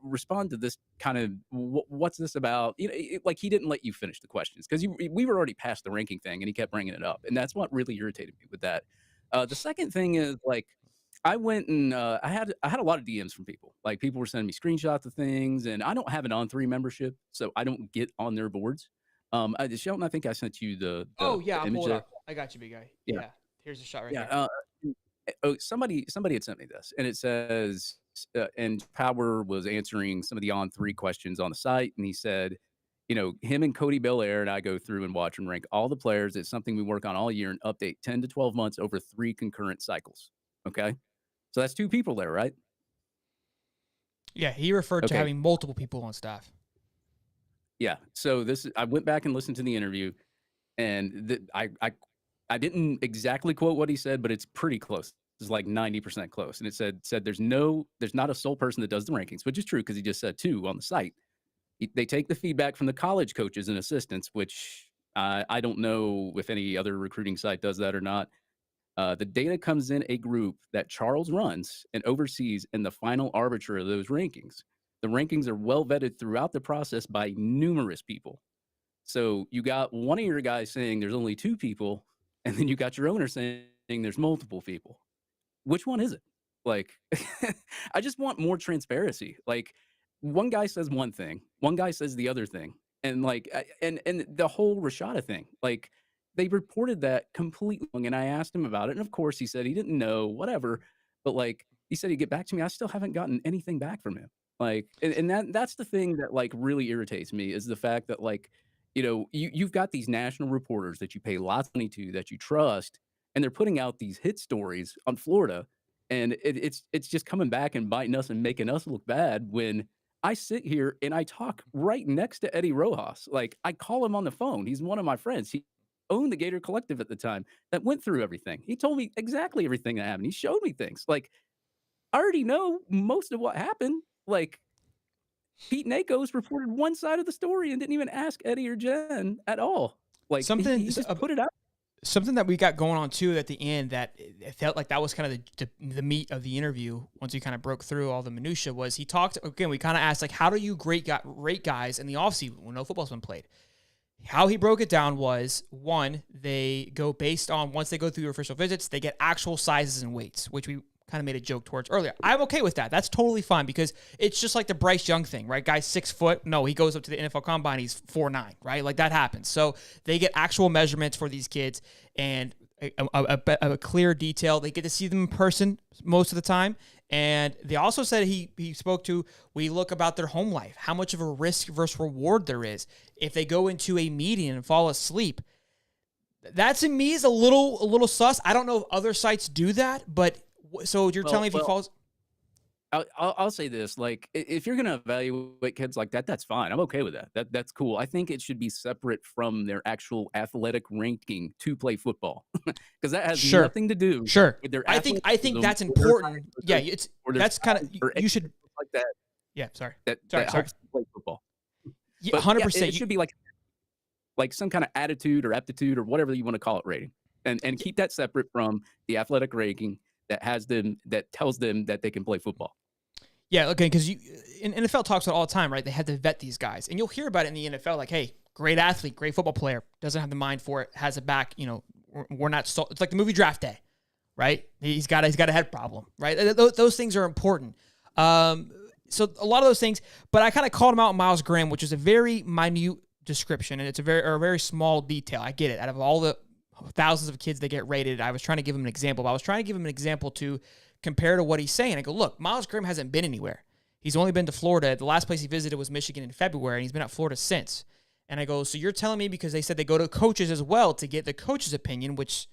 respond to this kind of what's this about? He didn't let you finish the questions, because we were already past the ranking thing, and he kept bringing it up, and that's what really irritated me with that. The second thing is I went and I had a lot of DMs from people. People were sending me screenshots of things, and I don't have an On3 membership, so I don't get on their boards. Shelton, I think I sent you the oh yeah, the image. I got you, big guy. Yeah. Yeah. Here's a shot right here. Somebody had sent me this, and it says, and Power was answering some of the On3 questions on the site, and he said, him and Cody Belair and I go through and watch and rank all the players. It's something we work on all year and update 10 to 12 months over 3 concurrent cycles. Okay, so that's 2 people there, right? Yeah, he referred to having multiple people on staff. Yeah, so I went back and listened to the interview, and I didn't exactly quote what he said, but it's pretty close. It's 90% close. And it said there's not a sole person that does the rankings, which is true, because he just said 2 on the site. They take the feedback from the college coaches and assistants, which I don't know if any other recruiting site does that or not. The data comes in a group that Charles runs and oversees, and the final arbiter of those rankings. The rankings are well vetted throughout the process by numerous people. So you got one of your guys saying there's only 2 people, and then you got your owner saying there's multiple people. Which one is it? I just want more transparency. One guy says one thing, one guy says the other thing. And and the whole Rashada thing, they reported that completely wrong, and I asked him about it. And of course he said he didn't know, whatever. But he said he'd get back to me. I still haven't gotten anything back from him. That's the thing that really irritates me, is the fact that you've got these national reporters that you pay lots of money to, that you trust, and they're putting out these hit stories on Florida, and it's just coming back and biting us and making us look bad, when I sit here and I talk right next to Eddie Rojas. Like, I call him on the phone. He's one of my friends. He owned the Gator Collective at the time that went through everything. He told me exactly everything that happened. He showed me things. Like, I already know most of what happened. Like, Pete Nakos reported one side of the story and didn't even ask Eddie or Jen at all. Like, Something he just put it out. something that we got going on too at the end that it felt like that was kind of the meat of the interview once he kind of broke through all the minutia was he talked again. We kind of asked like, how do you rate guys in the offseason when no football's been played? How he broke it down was one, they go based on once they go through your official visits, they get actual sizes and weights, which we kind of made a joke towards earlier. I'm okay with that. That's totally fine because it's just like the Bryce Young thing, right? Guy's 6 foot. No, he goes up to the NFL Combine. He's 4'9", right? Like that happens. So they get actual measurements for these kids and a clear detail. They get to see them in person most of the time. And they also said he spoke to, we look about their home life, how much of a risk versus reward there is. If they go into a meeting and fall asleep, that to me is a little sus. I don't know if other sites do that, but so you're telling me if he falls. I'll say this: like, if you're going to evaluate kids like that, that's fine. I'm okay with that. That's cool. I think it should be separate from their actual athletic ranking to play football, because that has Sure. nothing to do. Sure, with their I think athleticism that's or their important. height or Yeah, their- it's or their that's kind of size or you should. anything like that. Yeah, sorry. That Sorry, helps to play football. Yeah, But 100%. it should be like some kind of attitude or aptitude or whatever you want to call it rating, and keep that separate from the athletic ranking that tells them that they can play football. Yeah, okay, because you in NFL talks about it all the time, right? They had to vet these guys, and you'll hear about it in the NFL, like, hey, great athlete, great football player, doesn't have the mind for it, has it back. You know, we're not. It's like the movie Draft Day, right? He's got a head problem, right? Those things are important. So a lot of those things, but I kind of called him out on Miles Graham, which is a very minute description, and it's a very small detail. I get it. Out of all the thousands of kids that get rated, I was trying to give him an example. But I was trying to give him an example to compare to what he's saying. I go, look, Miles Graham hasn't been anywhere. He's only been to Florida. The last place he visited was Michigan in February, and he's been at Florida since. And I go, so you're telling me, because they said they go to coaches as well to get the coach's opinion, which,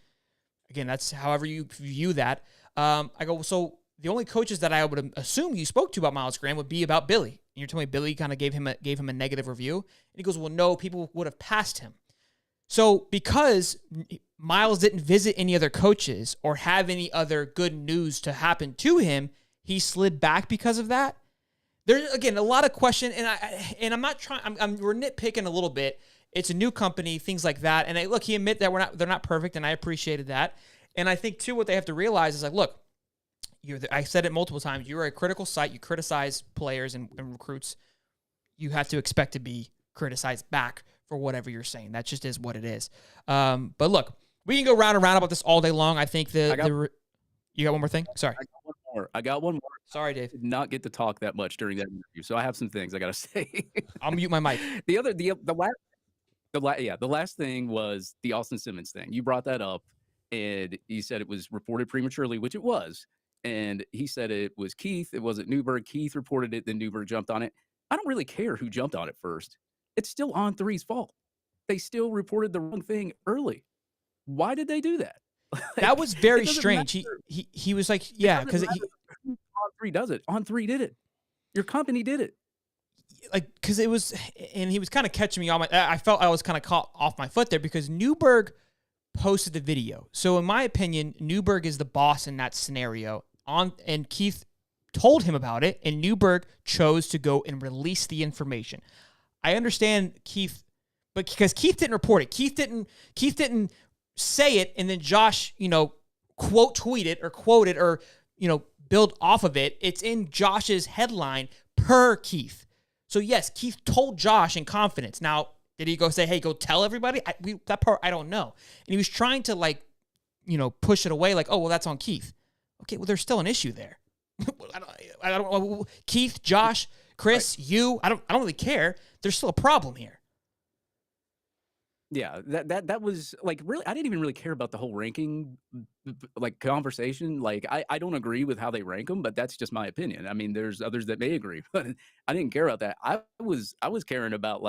again, that's however you view that. I go, so the only coaches that I would assume you spoke to about Miles Graham would be about Billy. And you're telling me Billy kind of gave him a negative review? And he goes, well, no, people would have passed him. So because Miles didn't visit any other coaches or have any other good news to happen to him, he slid back because of that. There's, again, a lot of question, and I'm not trying. We're nitpicking a little bit. It's a new company, things like that. And look, he admit that they're not perfect, and I appreciated that. And I think too, what they have to realize is like, look, I said it multiple times. You're a critical site. You criticize players and recruits. You have to expect to be criticized back for whatever you're saying. That just is what it is. But look, we can go round and round about this all day long. I think you got one more thing? Sorry. I got one more. Sorry, Dave. I did not get to talk that much during that interview, so I have some things I got to say. I'll mute my mic. The last thing was the Austin Simmons thing. You brought that up, and you said it was reported prematurely, which it was. And he said it was Keith. It wasn't Newberg. Keith reported it, then Newberg jumped on it. I don't really care who jumped on it first. It's still On3's fault. They still reported the wrong thing early. Why did they do that? That was very strange. He was like, yeah, because On3 does it. On3 did it. Your company did it. Like, because it was, and he was kind of catching me on I felt I was kind of caught off my foot there because Newberg posted the video. So in my opinion, Newberg is the boss in that scenario. And Keith told him about it, and Newberg chose to go and release the information. I understand Keith, but because Keith didn't report it, Keith didn't say it, and then Josh, quote tweet it or quote it or build off of it. It's in Josh's headline per Keith. So yes, Keith told Josh in confidence. Now, did he go say, "Hey, go tell everybody"? That part I don't know. And he was trying to push it away, like, "Oh, well, that's on Keith." Okay, well, there's still an issue there. I don't. Keith, Josh, Chris, right. You. I don't really care. There's still a problem here. Yeah, that was really. I didn't even really care about the whole ranking, conversation. I don't agree with how they rank them, but that's just my opinion. I mean, there's others that may agree, but I didn't care about that. I was caring about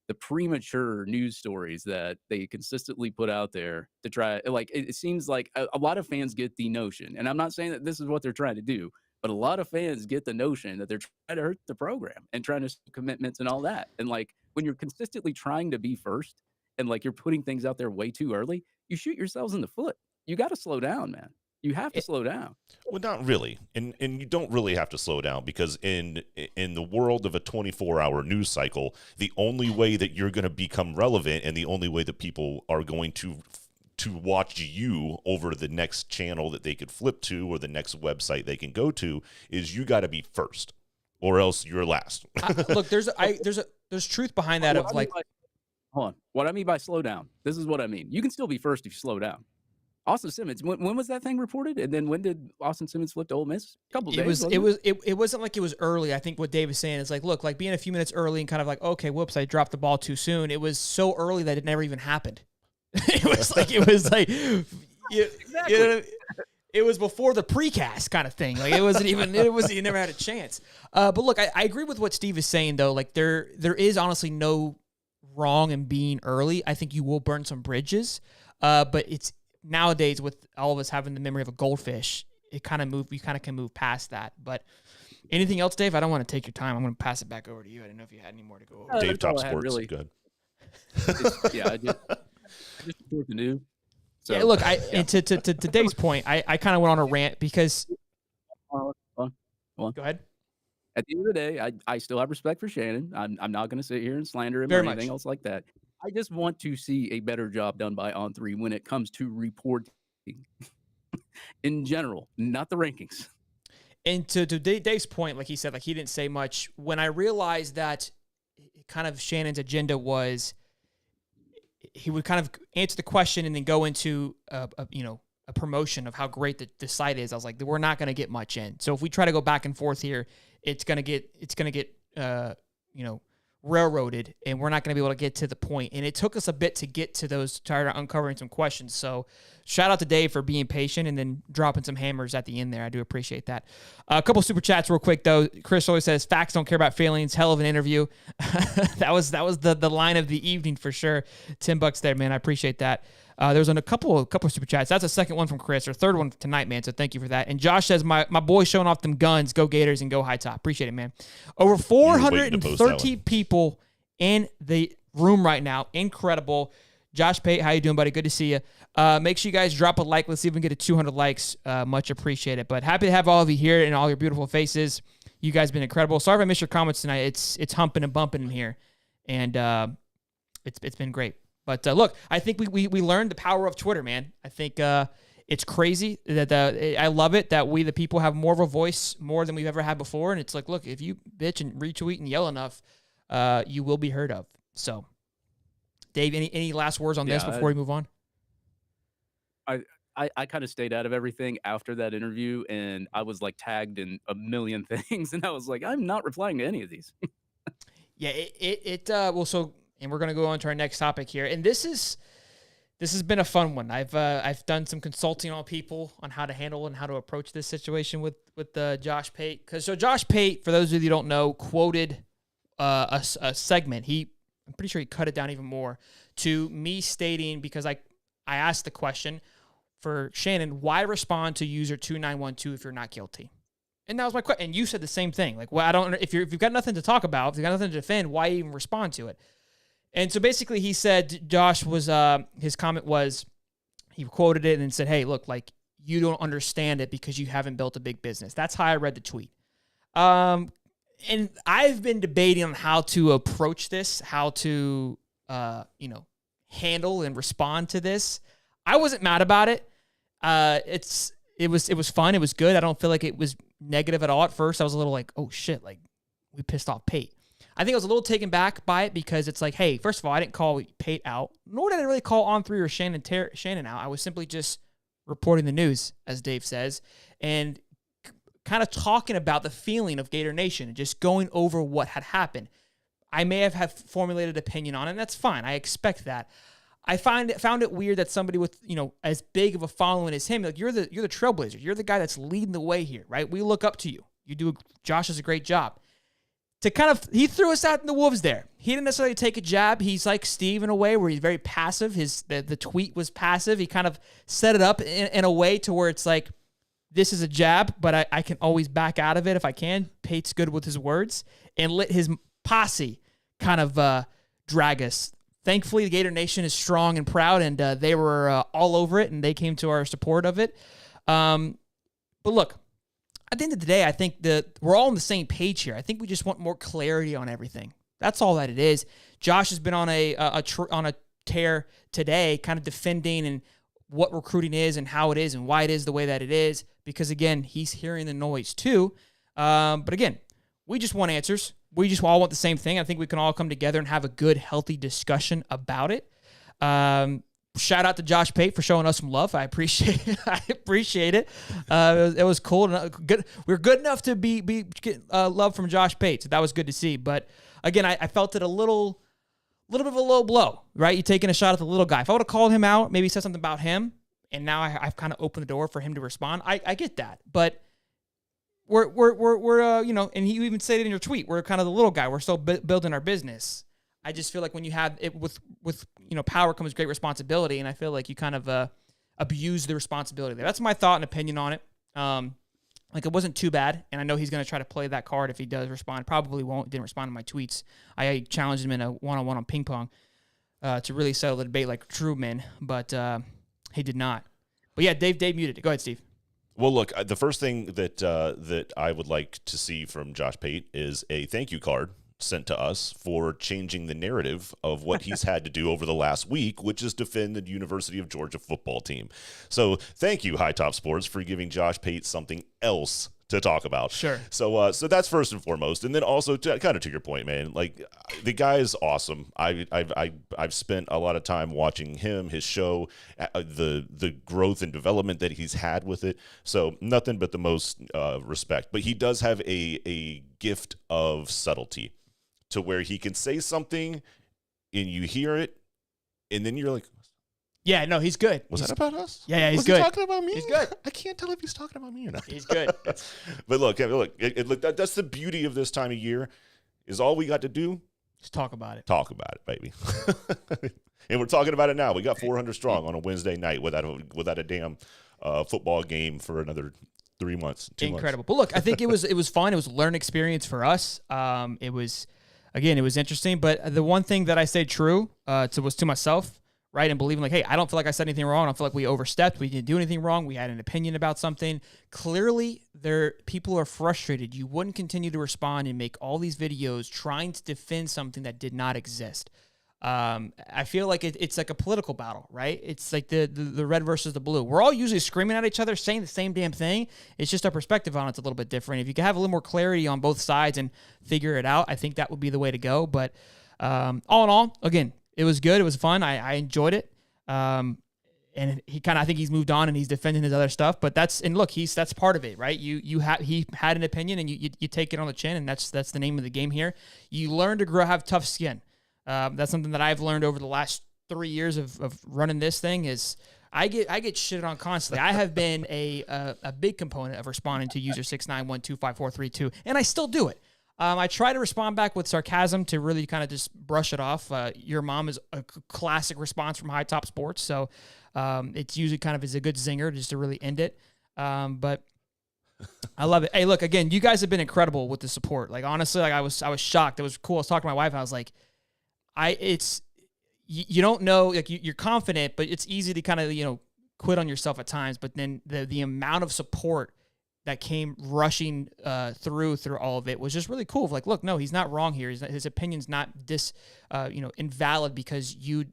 the premature news stories that they consistently put out there to try. It seems like a lot of fans get the notion, and I'm not saying that this is what they're trying to do, But a lot of fans get the notion that they're trying to hurt the program and trying to commitments and all that. And like when you're consistently trying to be first and like you're putting things out there way too early, you shoot yourselves in the foot. You got to slow down, man. You have to slow down. Well, not really, and you don't really have to slow down because in the world of a 24-hour news cycle, the only way that you're going to become relevant and the only way that people are going to watch you over the next channel that they could flip to or the next website they can go to is you got to be first, or else you're last. Look, there's truth behind that of like. Hold on. What I mean by slow down, this is what I mean. You can still be first if you slow down. Austin Simmons, when was that thing reported? And then when did Austin Simmons flip to Ole Miss? A couple days. It wasn't like it was early. I think what Dave is saying is like, look, like being a few minutes early and kind of like, okay, whoops, I dropped the ball too soon. It was so early that it never even happened. it was like exactly. It was before the precast kind of thing. Like you never had a chance. But look, I agree with what Steve is saying though. Like there is honestly no wrong in being early. I think you will burn some bridges. But it's nowadays with all of us having the memory of a goldfish, you kind of can move past that. But anything else, Dave? I don't want to take your time. I'm going to pass it back over to you. I didn't know if you had any more to go over. Dave, top sports. Really. Good. I just support the new. So, yeah, look, and to Dave's point, I kind of went on a rant because. Hold on. Go ahead. At the end of the day, I still have respect for Shannon. I'm not going to sit here and slander him Very or anything else like that. I just want to see a better job done by On3 when it comes to reporting in general, not the rankings. And to Dave's point, like he said, like he didn't say much. When I realized that kind of Shannon's agenda was he would kind of answer the question and then go into a promotion of how great the site is. I was like, we're not going to get much in. So if we try to go back and forth here, it's going to get railroaded, and we're not going to be able to get to the point. And it took us a bit to get to those, start uncovering some questions. So shout out to Dave for being patient and then dropping some hammers at the end there. I do appreciate that. A couple super chats real quick though. Chris always says facts don't care about feelings. Hell of an interview. that was the line of the evening for sure. $10 there, man. I appreciate that. There was a couple super chats. That's a second one from Chris, or third one tonight, man. So thank you for that. And Josh says, my boy showing off them guns. Go Gators and go High Top. Appreciate it, man. Over 430 people in the room right now. Incredible. Josh Pate, how you doing, buddy? Good to see you. Make sure you guys drop a like. Let's see if we can get to 200 likes. Much appreciated. But happy to have all of you here and all your beautiful faces. You guys have been incredible. Sorry if I missed your comments tonight. It's humping and bumping in here, and it's been great. But look, I think we learned the power of Twitter, man. I think it's crazy that I love it that we the people have more of a voice, more than we've ever had before. And it's like, look, if you bitch and retweet and yell enough, you will be heard of. So, Dave, any last words on this before we move on? I kind of stayed out of everything after that interview, and I was like tagged in a million things, and I was like, I'm not replying to any of these. Yeah, and we're going to go on to our next topic here. And this has been a fun one. I've done some consulting on people on how to handle and how to approach this situation with Josh Pate. So Josh Pate, for those of you who don't know, quoted a segment. I'm pretty sure he cut it down even more to me stating, because I asked the question for Shannon, why respond to user 2912 if you're not guilty? And that was my question. And you said the same thing. Like, well, I don't. If you've got nothing to talk about, if you've got nothing to defend, why even respond to it? And so basically he said, Josh was, his comment was, he quoted it and said, hey, look, like, you don't understand it because you haven't built a big business. That's how I read the tweet. And I've been debating on how to approach this, how to, handle and respond to this. I wasn't mad about it. It was fun. It was good. I don't feel like it was negative at all at first. I was a little like, oh shit, like we pissed off Pate. I think I was a little taken back by it because it's like, hey, first of all, I didn't call Pate out, nor did I really call On3 or Shannon out. I was simply just reporting the news, as Dave says, and kind of talking about the feeling of Gator Nation and just going over what had happened. I may have formulated an opinion on it, and that's fine. I expect that. I found it weird that somebody with, as big of a following as him, like you're the trailblazer. You're the guy that's leading the way here, right? We look up to you. Josh does a great job. He threw us out in the wolves there. He didn't necessarily take a jab. He's like Steve in a way where he's very passive. The tweet was passive. He kind of set it up in a way to where it's like, this is a jab, but I can always back out of it if I can. Pate's good with his words and let his posse kind of drag us. Thankfully, the Gator Nation is strong and proud, and they were all over it, and they came to our support of it. But look, at the end of the day, I think that we're all on the same page here. I think we just want more clarity on everything. That's all that it is. Josh has been on a tear today, kind of defending and what recruiting is and how it is and why it is the way that it is, because, again, he's hearing the noise too. But, again, we just want answers. We just all want the same thing. I think we can all come together and have a good, healthy discussion about it. Shout out to Josh Pate for showing us some love. I appreciate it. It was cool. Good. We were good enough to get love from Josh Pate, so that was good to see. But, again, I felt it a little bit of a low blow, right? You taking a shot at the little guy. If I would have called him out, maybe said something about him, and now I've kind of opened the door for him to respond. I get that, but we're and you even said it in your tweet. We're kind of the little guy. We're still building our business. I just feel like when you have it with power comes great responsibility, and I feel like you kind of abuse the responsibility there. That's my thought and opinion on it. Like, it wasn't too bad, and I know he's going to try to play that card if he does respond. Probably won't. Didn't respond to my tweets. I challenged him in a one-on-one on ping pong to really settle the debate like true men, but he did not. But yeah, Dave muted it. Go ahead, Steve. Well, look, the first thing that I would like to see from Josh Pate is a thank you card sent to us for changing the narrative of what he's had to do over the last week, which is defend the University of Georgia football team. So thank you, High Top Sports, for giving Josh Pate something else to talk about. Sure. So that's first and foremost, and then also kind of to your point, man. Like, the guy is awesome. I've spent a lot of time watching him, his show, the growth and development that he's had with it. So nothing but the most respect. But he does have a gift of subtlety, to where he can say something and you hear it, and then you're like, yeah, no, he's good. Was that about us? Yeah, he's was good. He talking about me? He's good. I can't tell if he's talking about me or not. He's good. But look, that's the beauty of this time of year, is all we got to do Just talk about it. Talk about it, baby. And we're talking about it now. We got 400 strong on a Wednesday night without a damn football game for another 3 months. Incredible. But look, I think it was fun. It was a learning experience for us. It was interesting. But the one thing that I stayed true was to myself, right, and believing, like, hey, I don't feel like I said anything wrong. I don't feel like we overstepped. We didn't do anything wrong. We had an opinion about something. Clearly, people are frustrated. You wouldn't continue to respond and make all these videos trying to defend something that did not exist. I feel like it's like a political battle, right? It's like the red versus the blue. We're all usually screaming at each other, saying the same damn thing. It's just our perspective on it's a little bit different. If you can have a little more clarity on both sides and figure it out, I think that would be the way to go. But all in all, again, it was good. It was fun. I enjoyed it. And I think he's moved on and he's defending his other stuff. But that's part of it, right? He had an opinion and you take it on the chin, and that's the name of the game here. You learn to have tough skin. That's something that I've learned over the last 3 years of running this thing. Is I get shit on constantly. I have been a big component of responding to user 691254332, and I still do it. I try to respond back with sarcasm to really kind of just brush it off. Your mom is a classic response from High Top Sports, so it's usually kind of is a good zinger just to really end it. But I love it. Hey, look, again, you guys have been incredible with the support. Like, honestly, like I was shocked. It was cool. I was talking to my wife. I was like, you don't know, like you're confident, but it's easy to kind of, quit on yourself at times. But then the amount of support that came rushing through all of it was just really cool. Like, look, no, he's not wrong here. His opinion's not invalid because you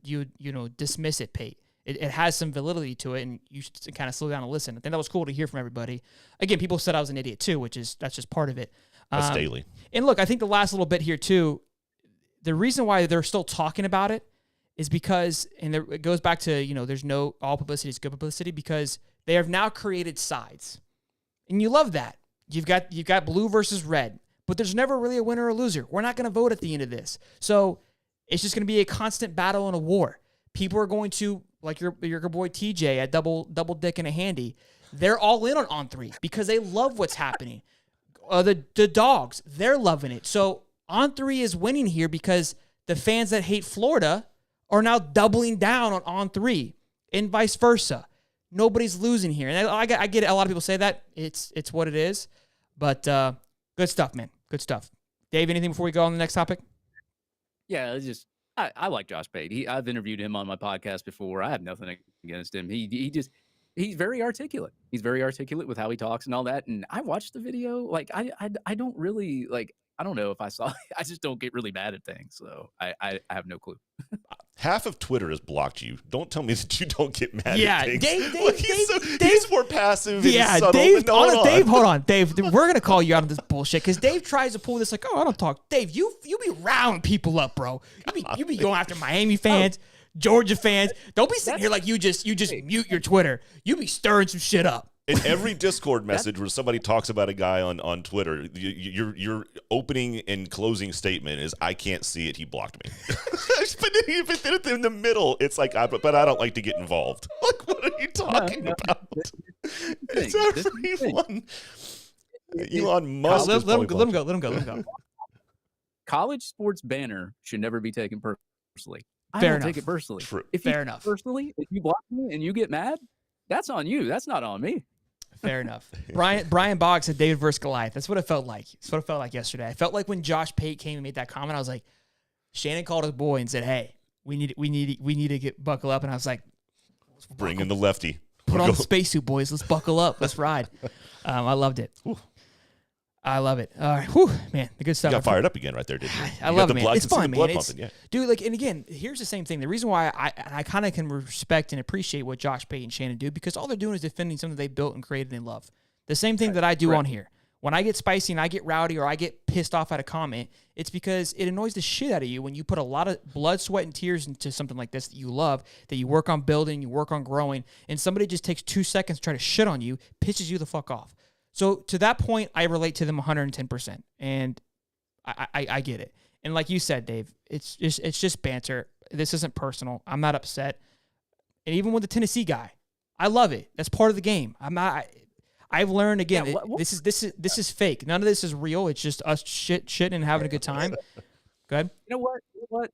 dismiss it, Pate. It has some validity to it, and you should kind of slow down and listen. I think that was cool to hear from everybody. Again, people said I was an idiot too, that's just part of it. That's daily. And look, I think the last little bit here too, the reason why they're still talking about it is because, it goes back to, there's no all publicity is good publicity, because they have now created sides. And you love that. You've got blue versus red, but there's never really a winner or loser. We're not going to vote at the end of this. So it's just going to be a constant battle and a war. People are going to, like your boy TJ at double dick and a handy, they're all in on three because they love what's happening. The dogs, they're loving it. So On3 is winning here because the fans that hate Florida are now doubling down on On3 and vice versa. Nobody's losing here. And I get it. A lot of people say that. It's what it is. But good stuff, man. Good stuff. Dave, anything before we go on the next topic? Yeah, it's just I like Josh Pate. I've interviewed him on my podcast before. I have nothing against him. He's very articulate. He's very articulate with how he talks and all that. And I watched the video. Like I don't really like. I don't know if I saw. I just don't get really mad at things. So I have no clue. Half of Twitter has blocked you. Don't tell me that you don't get mad Yeah, at things. Dave, he's more passive and yeah, subtle. Dave, Dave, hold on. Dave, we're going to call you out on this bullshit because Dave tries to pull this like, oh, I don't talk. Dave, you be rounding people up, bro. You be going after Miami fans, Georgia fans. Don't be sitting here like you just mute your Twitter. You be stirring some shit up. In every Discord message where somebody talks about a guy on Twitter, your opening and closing statement is, "I can't see it. He blocked me." But if it's in the middle, it's like, but I don't like to get involved. Like, what are you talking about? It's everyone. Elon Musk. Let him go. College sports banner should never be taken personally. I Fair don't enough. take it personally. True. Fair enough. Personally, if you block me and you get mad, that's on you. That's not on me. Fair enough. Brian Boggs said David versus Goliath. That's what it felt like. That's what it felt like yesterday. I felt like when Josh Pate came and made that comment, I was like, Shannon called his boy and said, "Hey, we need to get buckle up." And I was like, Bring in the lefty. "Put on the spacesuit, boys. Let's buckle up. Let's ride." I loved it. Ooh. I love it. All right, whew, man, the good stuff. You got fired up again right there, didn't you? I love it, man. It's fun, man. Yeah. Dude, like, and again, here's the same thing. The reason why I kind of can respect and appreciate what Josh Pate and Shannon do, because all they're doing is defending something they built and created and love. The same thing that I do on here. When I get spicy and I get rowdy or I get pissed off at a comment, it's because it annoys the shit out of you when you put a lot of blood, sweat, and tears into something like this that you love, that you work on building, you work on growing, and somebody just takes 2 seconds to try to shit on you, pisses you the fuck off. So to that point, I relate to them 110%, and I get it. And like you said, Dave, it's just banter. This isn't personal. I'm not upset. And even with the Tennessee guy, I love it. That's part of the game. I've learned again. This is fake. None of this is real. It's just us shitting and having a good time. Go ahead. You know what?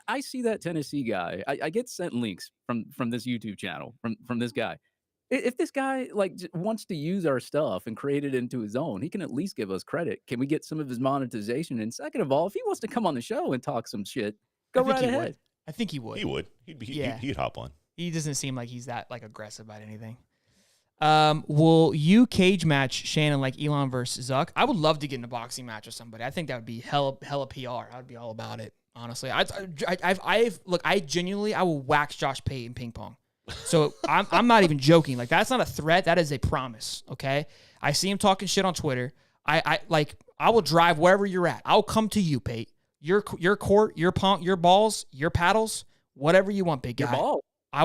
I see that Tennessee guy. I get sent links from this YouTube channel from this guy. If this guy wants to use our stuff and create it into his own, he can at least give us credit. Can we get some of his monetization? And second of all, if he wants to come on the show and talk some shit, go right ahead. I think he would. He would. He'd hop on. He doesn't seem like he's that aggressive about anything. Will you cage match Shannon like Elon versus Zuck? I would love to get in a boxing match with somebody. I think that would be hella PR. I would be all about it. Honestly, I will wax Josh Pate in ping pong. So I'm not even joking. Like, that's not a threat. That is a promise. Okay. I see him talking shit on Twitter. I will drive wherever you're at. I'll come to you, Pate. Your court, your pump, your balls, your paddles, whatever you want, big guy. Your ball. I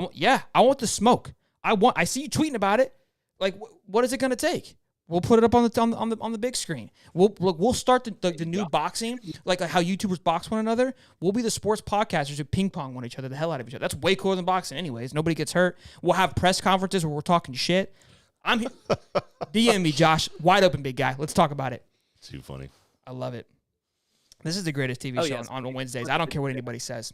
want the smoke. I see you tweeting about it. Like, what is it going to take? We'll put it up on the big screen. We'll start the new boxing, like how YouTubers box one another. We'll be the sports podcasters who ping pong one each other, the hell out of each other. That's way cooler than boxing, anyways. Nobody gets hurt. We'll have press conferences where we're talking shit. I'm here. DM me, Josh. Wide open, big guy. Let's talk about it. Too funny. I love it. This is the greatest TV show on Wednesdays. I don't care what anybody says.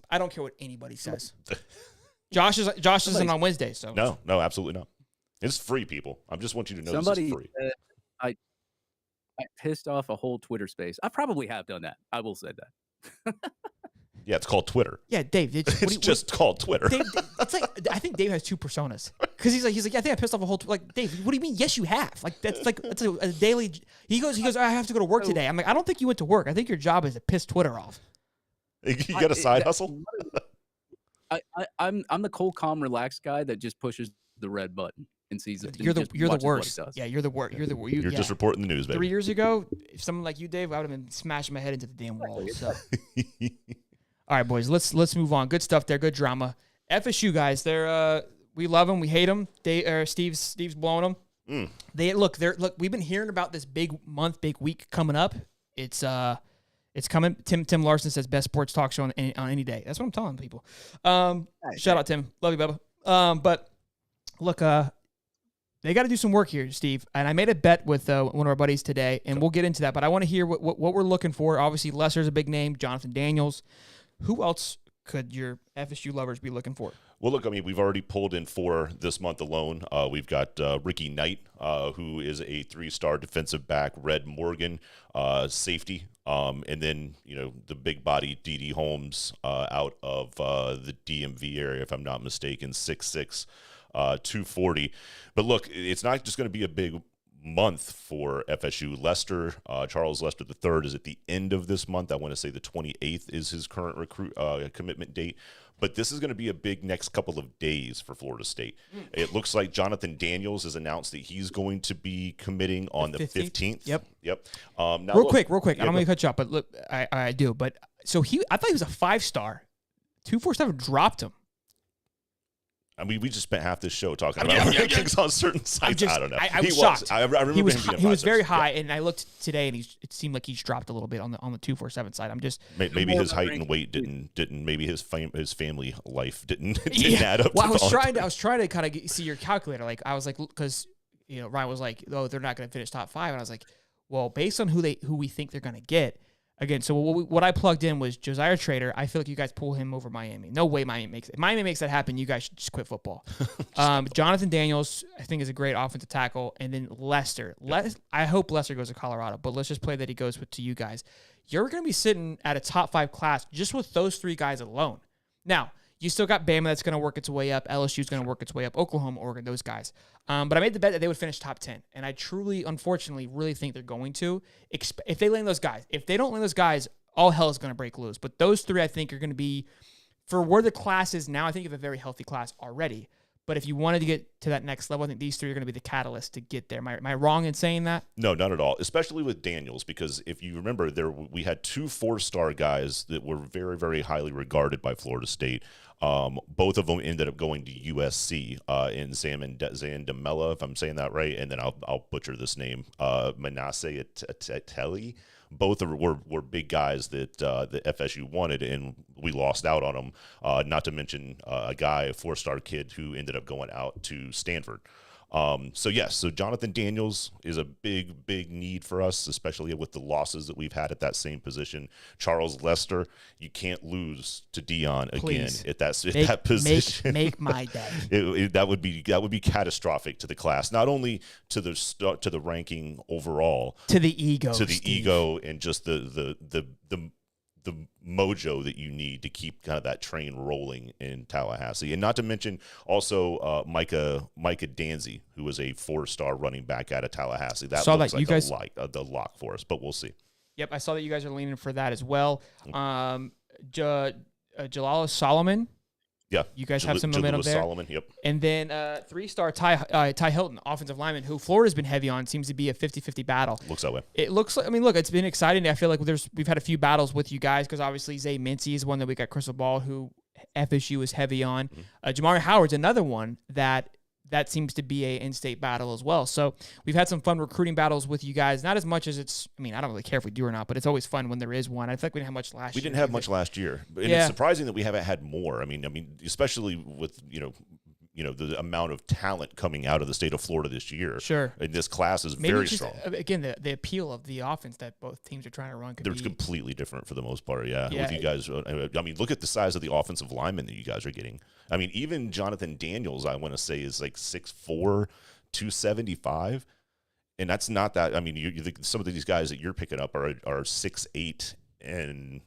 Josh isn't on Wednesdays, so no, absolutely not. It's free, people. I just want you to know this is free. I pissed off a whole Twitter space. I probably have done that. I will say that. Yeah, it's called Twitter. Yeah, Dave. It's just called Twitter. Dave, it's like, I think Dave has two personas because he's like, yeah, I think I pissed off a whole. Like, Dave, what do you mean? Yes, you have. That's a daily. He goes. I have to go to work today. I'm like, I don't think you went to work. I think your job is to piss Twitter off. You got a side hustle? I'm the cool, calm, relaxed guy that just pushes the red button and sees it. You're the worst. Yeah, you're the worst. You're just reporting the news, baby. 3 years ago, if someone like you, Dave, I would have been smashing my head into the damn wall. So. All right, boys, let's move on. Good stuff there. Good drama. FSU guys, they're we love them, we hate them. Steve's blowing them. We've been hearing about this big week coming up. It's coming. Tim Larson says best sports talk show on any day. That's what I'm telling people. Shout out Tim, love you, Bubba. But look, they got to do some work here, Steve. And I made a bet with one of our buddies today, and we'll get into that. But I want to hear what we're looking for. Obviously, Lesser's a big name. Jonathan Daniels. Who else could your FSU lovers be looking for? Well, look, I mean, we've already pulled in 4 this month alone. We've got Ricky Knight, who is a 3-star defensive back, Red Morgan, safety, and then, the big body D.D. Holmes out of the DMV area, if I'm not mistaken, 6'6", 240. But look, it's not just going to be a big month for FSU. Lester, Charles Lester III is at the end of this month. I want to say the 28th is his current commitment date. But this is going to be a big next couple of days for Florida State. It looks like Jonathan Daniels has announced that he's going to be committing on the 15th. Yep. Now Real look, quick. yeah, I don't mean to cut you off, but look, I do. But so I thought he was a 5-star. 247 dropped him. I mean, we just spent half this show talking about rankings on certain sites. I don't know. I was shocked. I remember him being he was very high, and I looked today, and it seemed like he's dropped a little bit on the 247 side. I'm just maybe his height and weight didn't maybe his family life didn't add up. Well, I was trying to kind of see your calculator. Like I was like, because Ryan was like, oh, they're not going to finish top 5, and I was like, well, based on who we think they're going to get. Again, so what I plugged in was Josiah Trader. I feel like you guys pull him over Miami. No way Miami makes it. If Miami makes that happen, you guys should just quit football. Jonathan Daniels, I think, is a great offensive tackle. And then Lester. I hope Lester goes to Colorado, but let's just play that he goes to you guys. You're going to be sitting at a top 5 class just with those 3 guys alone. Now, you still got Bama that's going to work its way up. LSU's going to work its way up. Oklahoma, Oregon, those guys. But I made the bet that they would finish top 10. And I truly, unfortunately, really think they're going to. If they land those guys. If they don't land those guys, all hell is going to break loose. But those 3, I think, are going to be, for where the class is now, I think you have a very healthy class already. But if you wanted to get to that next level, I think these 3 are going to be the catalyst to get there. Am I wrong in saying that? No, not at all. Especially with Daniels, because if you remember, we had 2 4-star guys that were very, very highly regarded by Florida State. Both of them ended up going to USC in Zan DeMella, if I'm saying that right, and then I'll butcher this name, Manasseh Ateli. Both were big guys that FSU wanted, and we lost out on them. Not to mention a 4-star kid who ended up going out to Stanford. So Jonathan Daniels is a big, big need for us, especially with the losses that we've had at that same position. Charles Lester, you can't lose to Dion again at that position. Make my day. That would be catastrophic to the class, not only to the ranking overall, to the ego, and just the mojo that you need to keep kind of that train rolling in Tallahassee. And not to mention also Micah Danzy, who was a 4-star running back out of Tallahassee. That looks like the lock for us, but we'll see. Yep, I saw that you guys are leaning for that as well. Jalala Solomon. Yeah, you guys have some momentum there. Solomon, yep. And then 3-star Ty Hilton, offensive lineman, who Florida's been heavy on, seems to be a 50-50 battle. Looks that way. It looks like, look, it's been exciting. I feel like we've had a few battles with you guys because obviously Zay Mincy is one that we got Crystal Ball, who FSU is heavy on. Jamari Howard's another one that seems to be a in-state battle as well. So we've had some fun recruiting battles with you guys. Not as much as I don't really care if we do or not, but it's always fun when there is one. I feel like we didn't have much last year. We didn't have much last year. And it's surprising that we haven't had more. I mean, especially with, the amount of talent coming out of the state of Florida this year. Sure. And this class is very strong. Again, the appeal of the offense that both teams are trying to run. They're completely different for the most part, yeah. With you guys, I mean, look at the size of the offensive linemen that you guys are getting. I mean, even Jonathan Daniels, I want to say, is like 6'4", 275. And that's not that. I mean, you think some of these guys that you're picking up are 6'8", and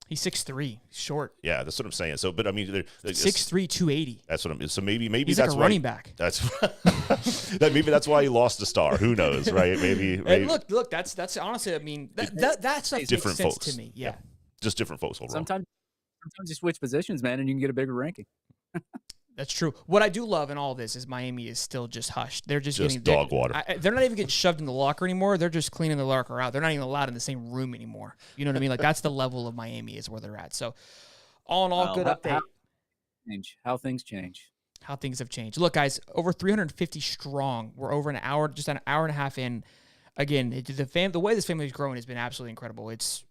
he's 6'3", short. Yeah, that's what I'm saying. So, but I mean, 6'3", 280. That's what I'm. So maybe he's that's like a running back. That's maybe that's why he lost a star. Who knows, right? Maybe. Look. That's honestly. I mean, that stuff different makes folks sense to me. Yeah. Just different folks overall. Sometimes you switch positions, man, and you can get a bigger ranking. That's true. What I do love in all this is Miami is still just hushed. They're just getting dog water. They're not even getting shoved in the locker anymore. They're just cleaning the locker out. They're not even allowed in the same room anymore. You know what I mean? Like that's the level of Miami is where they're at. So, all in all, good update. How things change. How things have changed. Look, guys, over 350 strong. We're over an hour, just an hour and a half in. Again, the way this family is growing has been absolutely incredible. It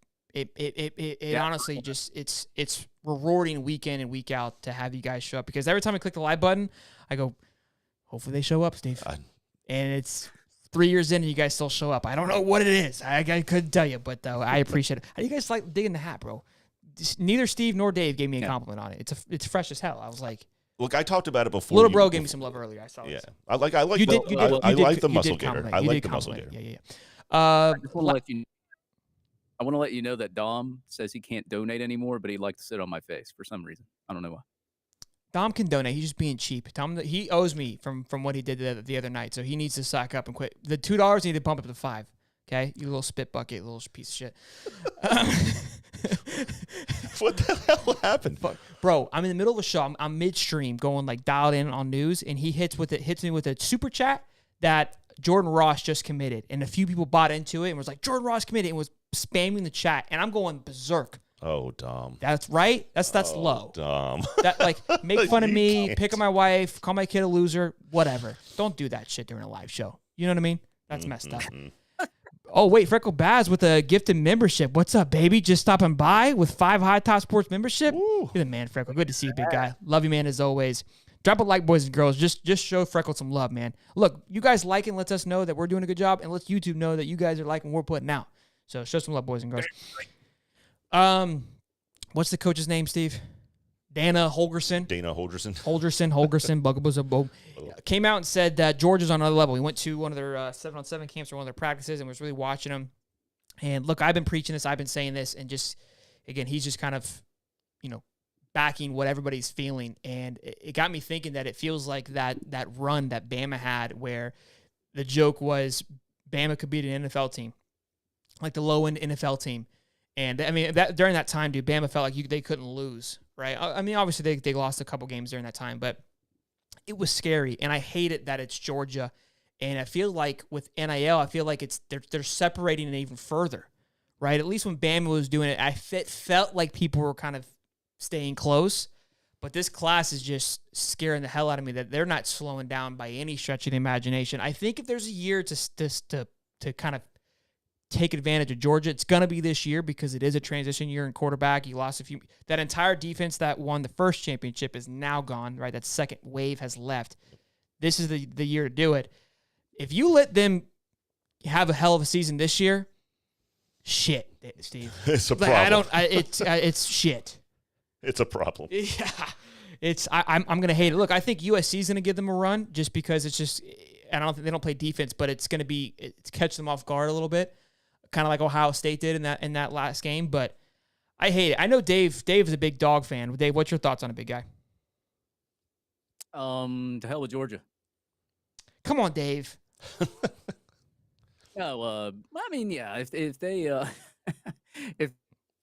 honestly just it's rewarding week in and week out to have you guys show up, because every time I click the live button, I go, hopefully they show up, Steve. And it's 3 years in and you guys still show up. I don't know what it is. I couldn't tell you, but I appreciate it. How do you guys like digging the hat, bro? Neither Steve nor Dave gave me a compliment on it. It's fresh as hell. I was like, Look, I talked about it before. Little bro gave me some love earlier. I saw Yeah, this. I like I like You the did. You did. I You did. like the You muscle did gainer. compliment. I You like did the muscle compliment. gainer. Yeah. I just want to let you. I want to let you know that Dom says he can't donate anymore, but he'd like to sit on my face for some reason. I don't know why. Dom can donate. He's just being cheap. Tell him that he owes me from what he did the other night, so he needs to sack up and quit. The $2 need to bump up to $5. Okay, you little spit bucket, little piece of shit. What the hell happened? Bro, I'm in the middle of a show. I'm midstream going like dialed in on news, and he hits me with a super chat that Jordan Ross just committed, and a few people bought into it and was like, Jordan Ross committed, and was spamming the chat, and I'm going berserk. Oh, Dom. That's right. That's low. Dom. That like make fun of me, can't. pick on my wife, call my kid a loser, whatever. Don't do that shit during a live show. You know what I mean? That's messed up. Oh, wait, Freckle Baz with a gifted membership. What's up, baby? Just stopping by with 5 High Top Sports membership. You're the man, Freckle. Good to see you, big guy. Love you, man, as always. Drop a like, boys and girls. Just show Freckle some love, man. Look, you guys liking lets us know that we're doing a good job, and lets YouTube know that you guys are liking what we're putting out. So show some love, boys and girls. What's the coach's name, Steve? Dana Holgerson. Holgerson. Came out and said that Georgia's on another level. He went to one of their 7-on-7 camps or one of their practices and was really watching them. And look, I've been preaching this. I've been saying this. And just, again, he's just kind of, backing what everybody's feeling. And it got me thinking that it feels like that run that Bama had where the joke was Bama could beat an NFL team, like the low-end NFL team. And, I mean, that during that time, dude, Bama felt like they couldn't lose, right? I mean, obviously, they lost a couple games during that time, but it was scary. And I hate it that it's Georgia. And I feel like with NIL, I feel like they're separating it even further, right? At least when Bama was doing it, felt like people were kind of staying close. But this class is just scaring the hell out of me that they're not slowing down by any stretch of the imagination. I think if there's a year to kind of take advantage of Georgia, it's going to be this year because it is a transition year in quarterback. You lost a few. That entire defense that won the first championship is now gone, right? That second wave has left. This is the year to do it. If you let them have a hell of a season this year, shit, Steve. It's a problem. It's shit. It's a problem. Yeah. I'm going to hate it. Look, I think USC is going to give them a run just because it's just, I don't think they don't play defense, but it's going to be, it's catch them off guard a little bit. Kind of like Ohio State did in that last game, but I hate it. I know Dave is a big dog fan. Dave, what's your thoughts on a big guy? To hell with Georgia. Come on, Dave. I mean, yeah, if they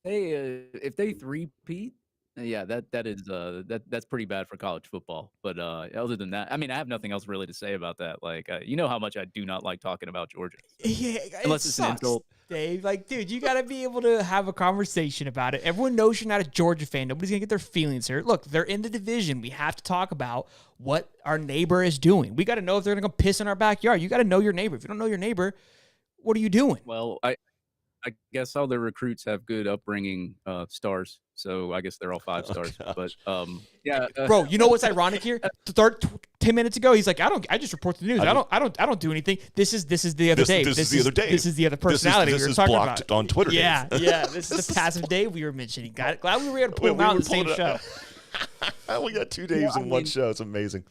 if they three-peat, yeah, that's pretty bad for college football. But other than that, I mean, I have nothing else really to say about that. Like, you know how much I do not like talking about Georgia. Yeah, unless it's an insult. Dave, like, dude, you got to be able to have a conversation about it. Everyone knows you're not a Georgia fan. Nobody's going to get their feelings hurt. Look, they're in the division. We have to talk about what our neighbor is doing. We got to know if they're going to go piss in our backyard. You got to know your neighbor. If you don't know your neighbor, what are you doing? Well, I guess all the recruits have good upbringing stars. So I guess they're all 5 stars. But yeah, bro, you know what's ironic here? 10 minutes ago, he's like, I just report the news. I don't do anything. This is the other Dave. This is the other Dave. This is the other personality this we were is talking blocked about. on Twitter. Yeah, yeah. This is the passive Dave we were mentioning. Glad we were able to pull him out in the same show. We got 2 Daves in one show. It's amazing.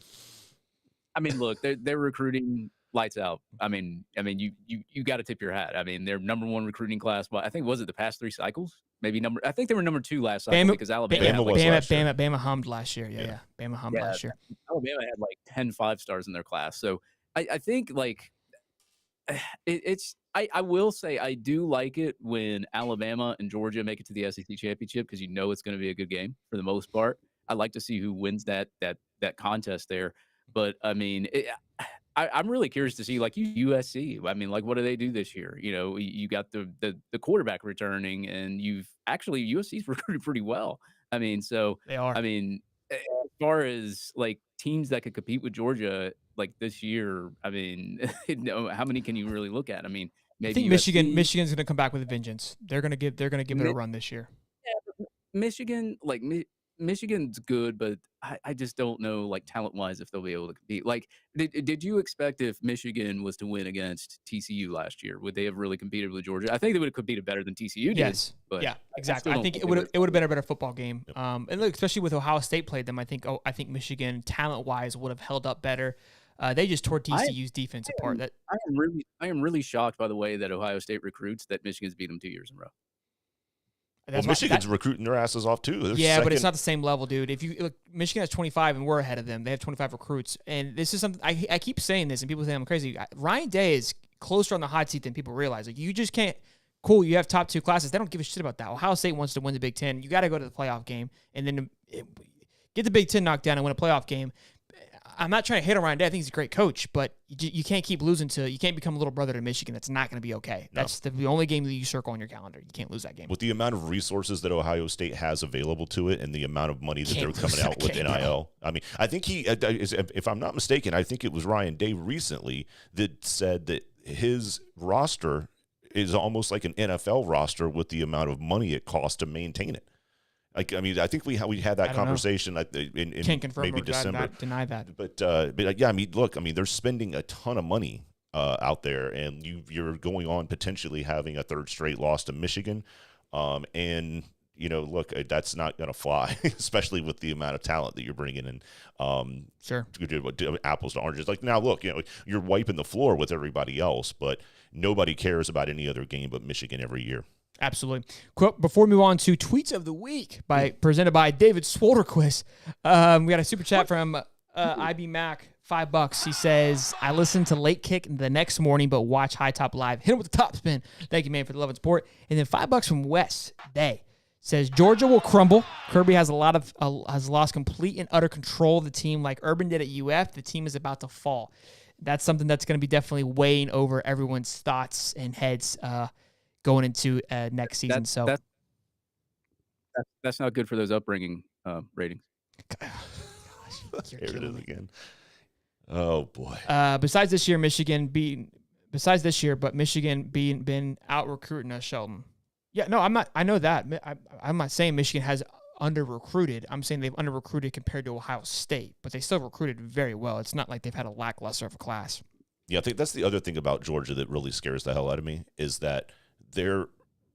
I mean, look, they're recruiting lights out. I mean, you got to tip your hat. I mean, they're number 1 recruiting class. But I think was it the past 3 cycles? Maybe I think they were number 2 last cycle because Bama hummed last year. Yeah. Bama hummed last year. Alabama had like 10 5-stars in their class. So I think like I will say I do like it when Alabama and Georgia make it to the SEC championship because you know it's going to be a good game for the most part. I like to see who wins that contest there. But I mean, I'm really curious to see like USC. I mean, like what do they do this year? You know, you got the quarterback returning, and USC's recruited pretty well. I mean, so they are. I mean, as far as like teams that could compete with Georgia like this year, I mean, how many can you really look at? I mean, maybe I think USC, Michigan's going to come back with a vengeance. They're going to give it a run this year. Michigan, like Michigan's good, but I just don't know, like, talent-wise, if they'll be able to compete. Like, did you expect if Michigan was to win against TCU last year, would they have really competed with Georgia? I think they would have competed better than TCU did, Yes. but Yeah, I exactly. still I don't think think it they would would have have. been a better football game. Yep. And look, especially with Ohio State played them, I think Michigan talent wise would have held up better. They just tore I TCU's defense apart. That I am really shocked by the way that Ohio State recruits that Michigan's beat them 2 years in a row. Well, that's why Michigan's recruiting their asses off too. They're yeah, but it's second- not the same level, dude. If you look, Michigan has 25, and we're ahead of them. They have 25 recruits, and this is something I keep saying this, and people think I'm crazy. Ryan Day is closer on the hot seat than people realize. Like, you just can't. Cool, you have top 2 classes. They don't give a shit about that. Ohio State wants to win the Big Ten. You got to go to the playoff game, and then get the Big Ten knocked down and win a playoff game. I'm not trying to hate on Ryan Day. I think he's a great coach, but you can't keep losing to. You can't become a little brother to Michigan. That's not going to be okay. No. That's the only game that you circle on your calendar. You can't lose that game. with the amount of resources that Ohio State has available to it and the amount of money that Can't they're coming lose out that with game, NIL. I mean, I think if I'm not mistaken, I think it was Ryan Day recently that said that his roster is almost like an NFL roster with the amount of money it costs to maintain it. Like, I mean, I think we had that conversation in Can't confirm maybe or December. deny that. But yeah, I mean, look, I mean, they're spending a ton of money out there, and you're going on potentially having a third straight loss to Michigan, and look, that's not going to fly, especially with the amount of talent that you're bringing in. Sure. To do apples to oranges. Like, now, look, you're wiping the floor with everybody else, but nobody cares about any other game but Michigan every year. Absolutely. Before we move on to tweets of the week presented by David Swolderquist, we got a super chat from IB Mac, $5. He says, I listened to Late Kick the next morning, but watch High Top live. Hit him with the top spin. Thank you, man, for the love and support. And then $5 from Wes Day says, Georgia will crumble. Kirby has has lost complete and utter control of the team like Urban did at UF. The team is about to fall. That's something that's going to be definitely weighing over everyone's thoughts and heads going into next season. That's not good for those upbringing ratings. Gosh, Here it is again. Oh boy. Besides this year, Michigan being out recruiting us, Sheldon. Yeah, no, I'm not. I know that. I'm not saying Michigan has under recruited. I'm saying they've under recruited compared to Ohio State, but they still recruited very well. It's not like they've had a lackluster of a class. Yeah, I think that's the other thing about Georgia that really scares the hell out of me is that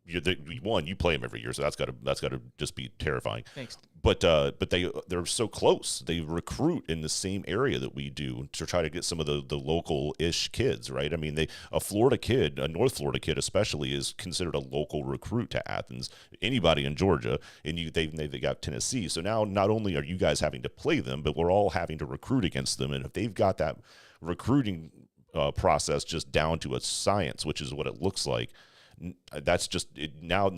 you play them every year, so that's got to just be terrifying. Thanks. But they're so close. They recruit in the same area that we do to try to get some of the local-ish kids, right? I mean, a Florida kid, a North Florida kid especially, is considered a local recruit to Athens. Anybody in Georgia, and they got Tennessee. So now not only are you guys having to play them, but we're all having to recruit against them. And if they've got that recruiting process just down to a science, which is what it looks like. That's just it, now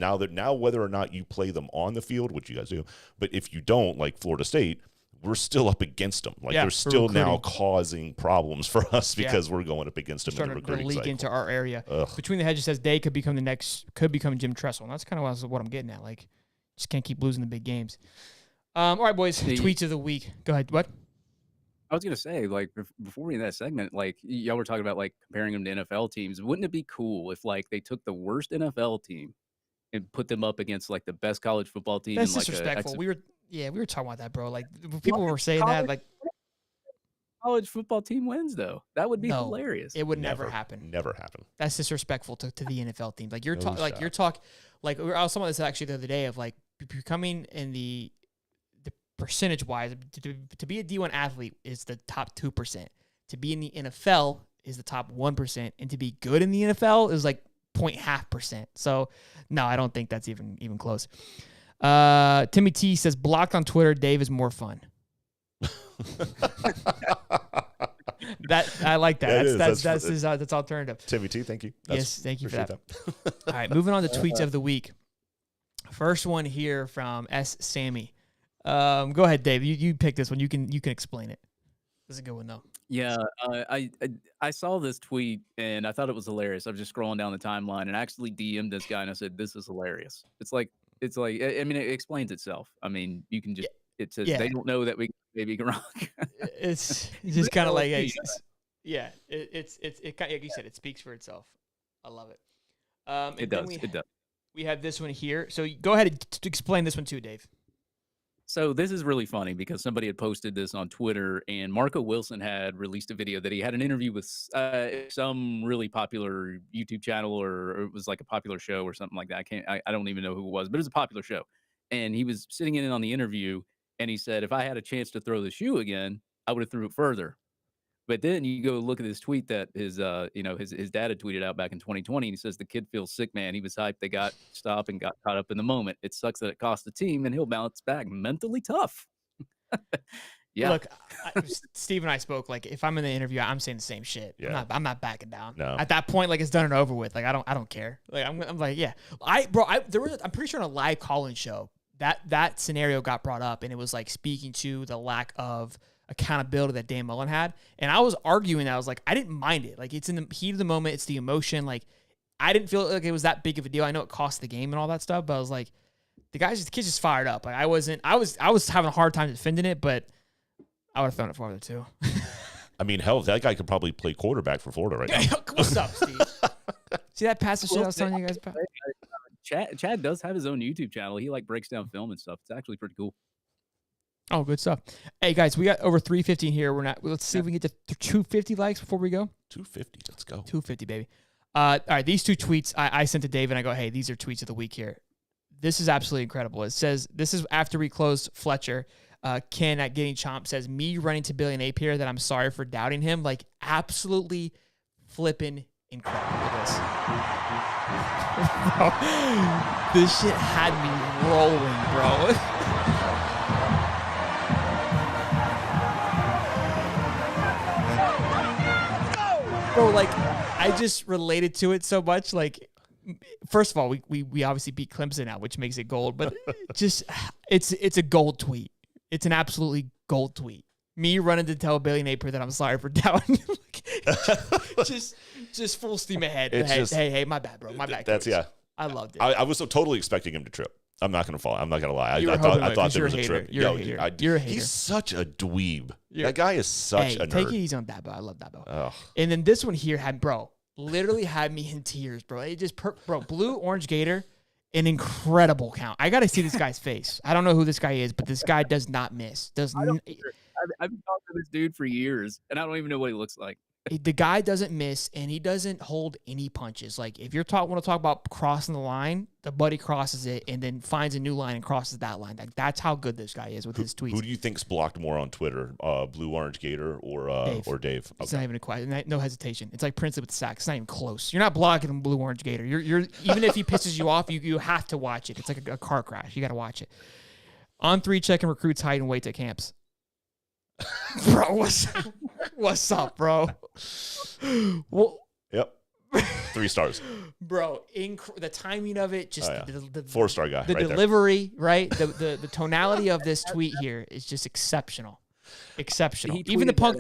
whether or not you play them on the field, which you guys do, but if you don't, like Florida State, we're still up against them. Like they're still now causing problems for us because we're going up against them in the recruiting leak cycle. into our area. Ugh. Between the Hedges says Day could become Jim Tressel, and that's kind of what I'm getting at. Like, just can't keep losing the big games. All right, boys. Tweets of the week. Go ahead. What? I was gonna say, like, before we in that segment, like, y'all were talking about like comparing them to NFL teams. Wouldn't it be cool if like they took the worst NFL team and put them up against like the best college football team? That's in, like, disrespectful. We were talking about that, bro. Like, people were saying that, like, college football team wins though. That would be hilarious. It would never happen. Never happen. That's disrespectful to the NFL teams. Like, I was talking about this actually the other day of like becoming in the percentage wise to be a D1 athlete is the top 2%. To be in the NFL is the top 1%, and to be good in the NFL is like 0.5%. So no, I don't think that's even close. Timmy T says blocked on Twitter. Dave is more fun. That I like that. That's alternative. Timmy T, thank you. Yes, thank you for that. All right, moving on to tweets of the week. First one here from S. Sammy. Go ahead, Dave. You pick this one. You can explain it. This is a good one though. Yeah, I saw this tweet and I thought it was hilarious. I was just scrolling down the timeline and actually DM'd this guy and I said, "This is hilarious." It's like I mean, it explains itself. I mean, you can just it says they don't know that we maybe can rock. It's just kind of like it's like you said, it speaks for itself. I love it. It does. We have this one here. So go ahead and explain this one too, Dave. So this is really funny because somebody had posted this on Twitter, and Marco Wilson had released a video that he had an interview with some really popular YouTube channel, or it was like a popular show or something like that. I don't even know who it was, but it was a popular show. And he was sitting in on the interview, and he said, "If I had a chance to throw the shoe again, I would have threw it further." But then you go look at this tweet that his dad had tweeted out back in 2020, and he says, "The kid feels sick, man. He was hyped. They got stopped and got caught up in the moment. It sucks that it cost the team, and he'll bounce back. Mentally tough." Yeah. Look, Steve and I spoke. Like, if I'm in the interview, I'm saying the same shit. Yeah. I'm not backing down. No. At that point, like, it's done and over with. Like, I don't care. Like, I'm like, yeah. I'm pretty sure on a live call-in show that scenario got brought up, and it was like speaking to the lack of accountability that Dan Mullen had. And I was arguing that. I was like, I didn't mind it. Like, it's in the heat of the moment. It's the emotion. Like, I didn't feel like it was that big of a deal. I know it cost the game and all that stuff, but I was like, the kid's just fired up. Like, I was having a hard time defending it, but I would have thrown it farther too. I mean, hell, that guy could probably play quarterback for Florida right now. What's up, Steve? See that pass of shit I was telling you guys about? Chad does have his own YouTube channel. He like breaks down film and stuff. It's actually pretty cool. Oh, good stuff. Hey guys, we got over 350 here. Let's see if we can get to 250 likes before we go. 250, let's go. 250, baby. All right, these two tweets I sent to Dave, and I go, hey, these are tweets of the week here. This is absolutely incredible. It says, this is after we closed Fletcher. Ken at Getting Chomp says, me running to Billy Napier that I'm sorry for doubting him. Like, absolutely flipping incredible. Look at this. Bro, this shit had me rolling, bro. Bro, like, I just related to it so much. Like, first of all, we obviously beat Clemson now, which makes it gold, but just it's a gold tweet. It's an absolutely gold tweet. Me running to tell Billy Napier that I'm sorry for doubting. just full steam ahead. Hey, my bad, bro. My bad. That's coach. yeah. I loved it. I was so totally expecting him to trip. I'm not gonna fall. I'm not gonna lie. You were I hoping thought because there you're was a a hater. trip. You're a hater. You're a hater. He's such a dweeb. That guy is such a nerd. Take it easy on Dabo. I love Dabo. Ugh. And then this one here literally had me in tears, bro. It just Blue Orange Gator, an incredible count. I got to see this guy's face. I don't know who this guy is, but this guy does not miss. I've been talking to this dude for years, and I don't even know what he looks like. The guy doesn't miss, and he doesn't hold any punches. Like, if you're want to talk about crossing the line, the buddy crosses it and then finds a new line and crosses that line. Like, that's how good this guy is with his tweets. Who do you think's blocked more on Twitter, Blue Orange Gator or Dave? It's not even a question. No hesitation. It's like Princley with the sack. It's not even close. You're not blocking him, Blue Orange Gator. You're even if he pisses you off, you have to watch it. It's like a car crash. You got to watch it. On 3, checking recruits' height and weight at camps. Bro, what's up, bro? Well, Yep. 3 stars. Bro, the timing of it, just the 4-star guy. the right delivery, right? The tonality of this tweet here is just exceptional. Exceptional. Even the punk.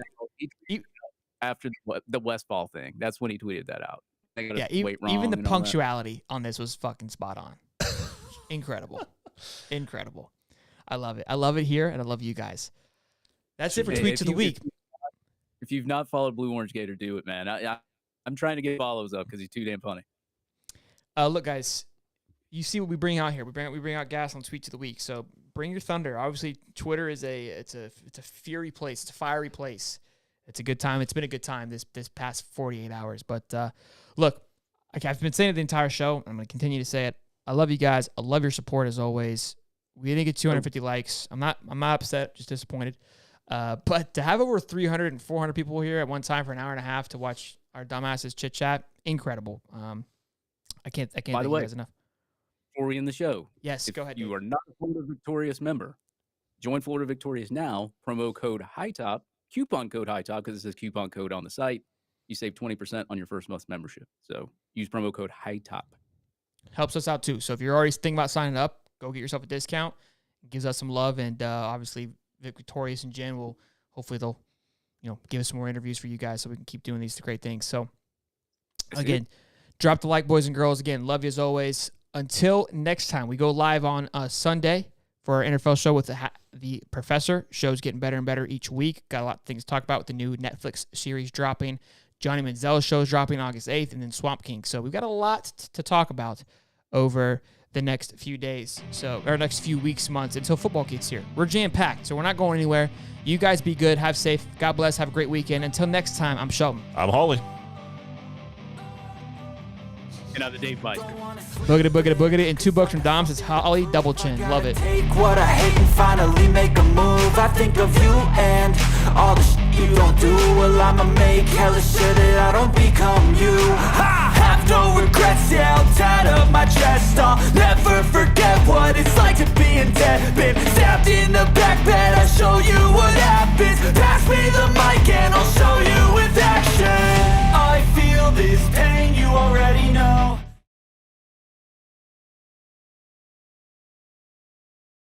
After the Westfall thing, that's when he tweeted that out. Yeah, even the punctuality on this was fucking spot on. Incredible. Incredible. I love it. I love it here, and I love you guys. That's it for tweets of the week. If you've not followed Blue Orange Gator, do it, man. I'm trying to get follows up because he's too damn funny. Look, guys, you see what we bring out here. We bring out gas on tweets of the week. So bring your thunder. Obviously, Twitter is a fiery place. It's a fiery place. It's a good time. It's been a good time this past 48 hours. But look, I've been saying it the entire show. I'm going to continue to say it. I love you guys. I love your support as always. We didn't get 250 likes. I'm not upset. Just disappointed. But to have over 300 and 400 people here at one time for an hour and a half to watch our dumbasses chit chat, incredible. I can't thank you guys enough. Before we end the show, yes, go ahead. You are not a Florida Victorious member. Join Florida Victorious now. Promo code HIGHTOP, coupon code HIGHTOP because it says coupon code on the site. You save 20% on your first month's membership. So use promo code HIGHTOP. Helps us out too. So if you're already thinking about signing up, go get yourself a discount. It gives us some love, and obviously Victorious and Jen will hopefully they'll give us some more interviews for you guys so we can keep doing these great things. So again, drop the like, boys and girls. Again, love you as always. Until next time, we go live on Sunday for our NFL show with the professor. Show's getting better and better each week. Got a lot of things to talk about with the new Netflix series dropping. Johnny Manziel's show is dropping August 8th, and then Swamp King. So we've got a lot to talk about over the next few days, or next few weeks, months, until football gets here. We're jam-packed, so we're not going anywhere. You guys be good. Have safe. God bless. Have a great weekend. Until next time, I'm Shelton. I'm Holly. And I'm the Dave Meister. Boogity, boogity, boogity. And $2 from Doms. It's Holly Double Chin. Love it. Take what I hate and finally make a move. I think of you and all the shit you don't do. Well, I'ma make hella sure that I don't become you. I have no regrets, yeah, I'll tie up my chest. I'll never forget what it's like to be in debt. Been stabbed in the back bed, I'll show you what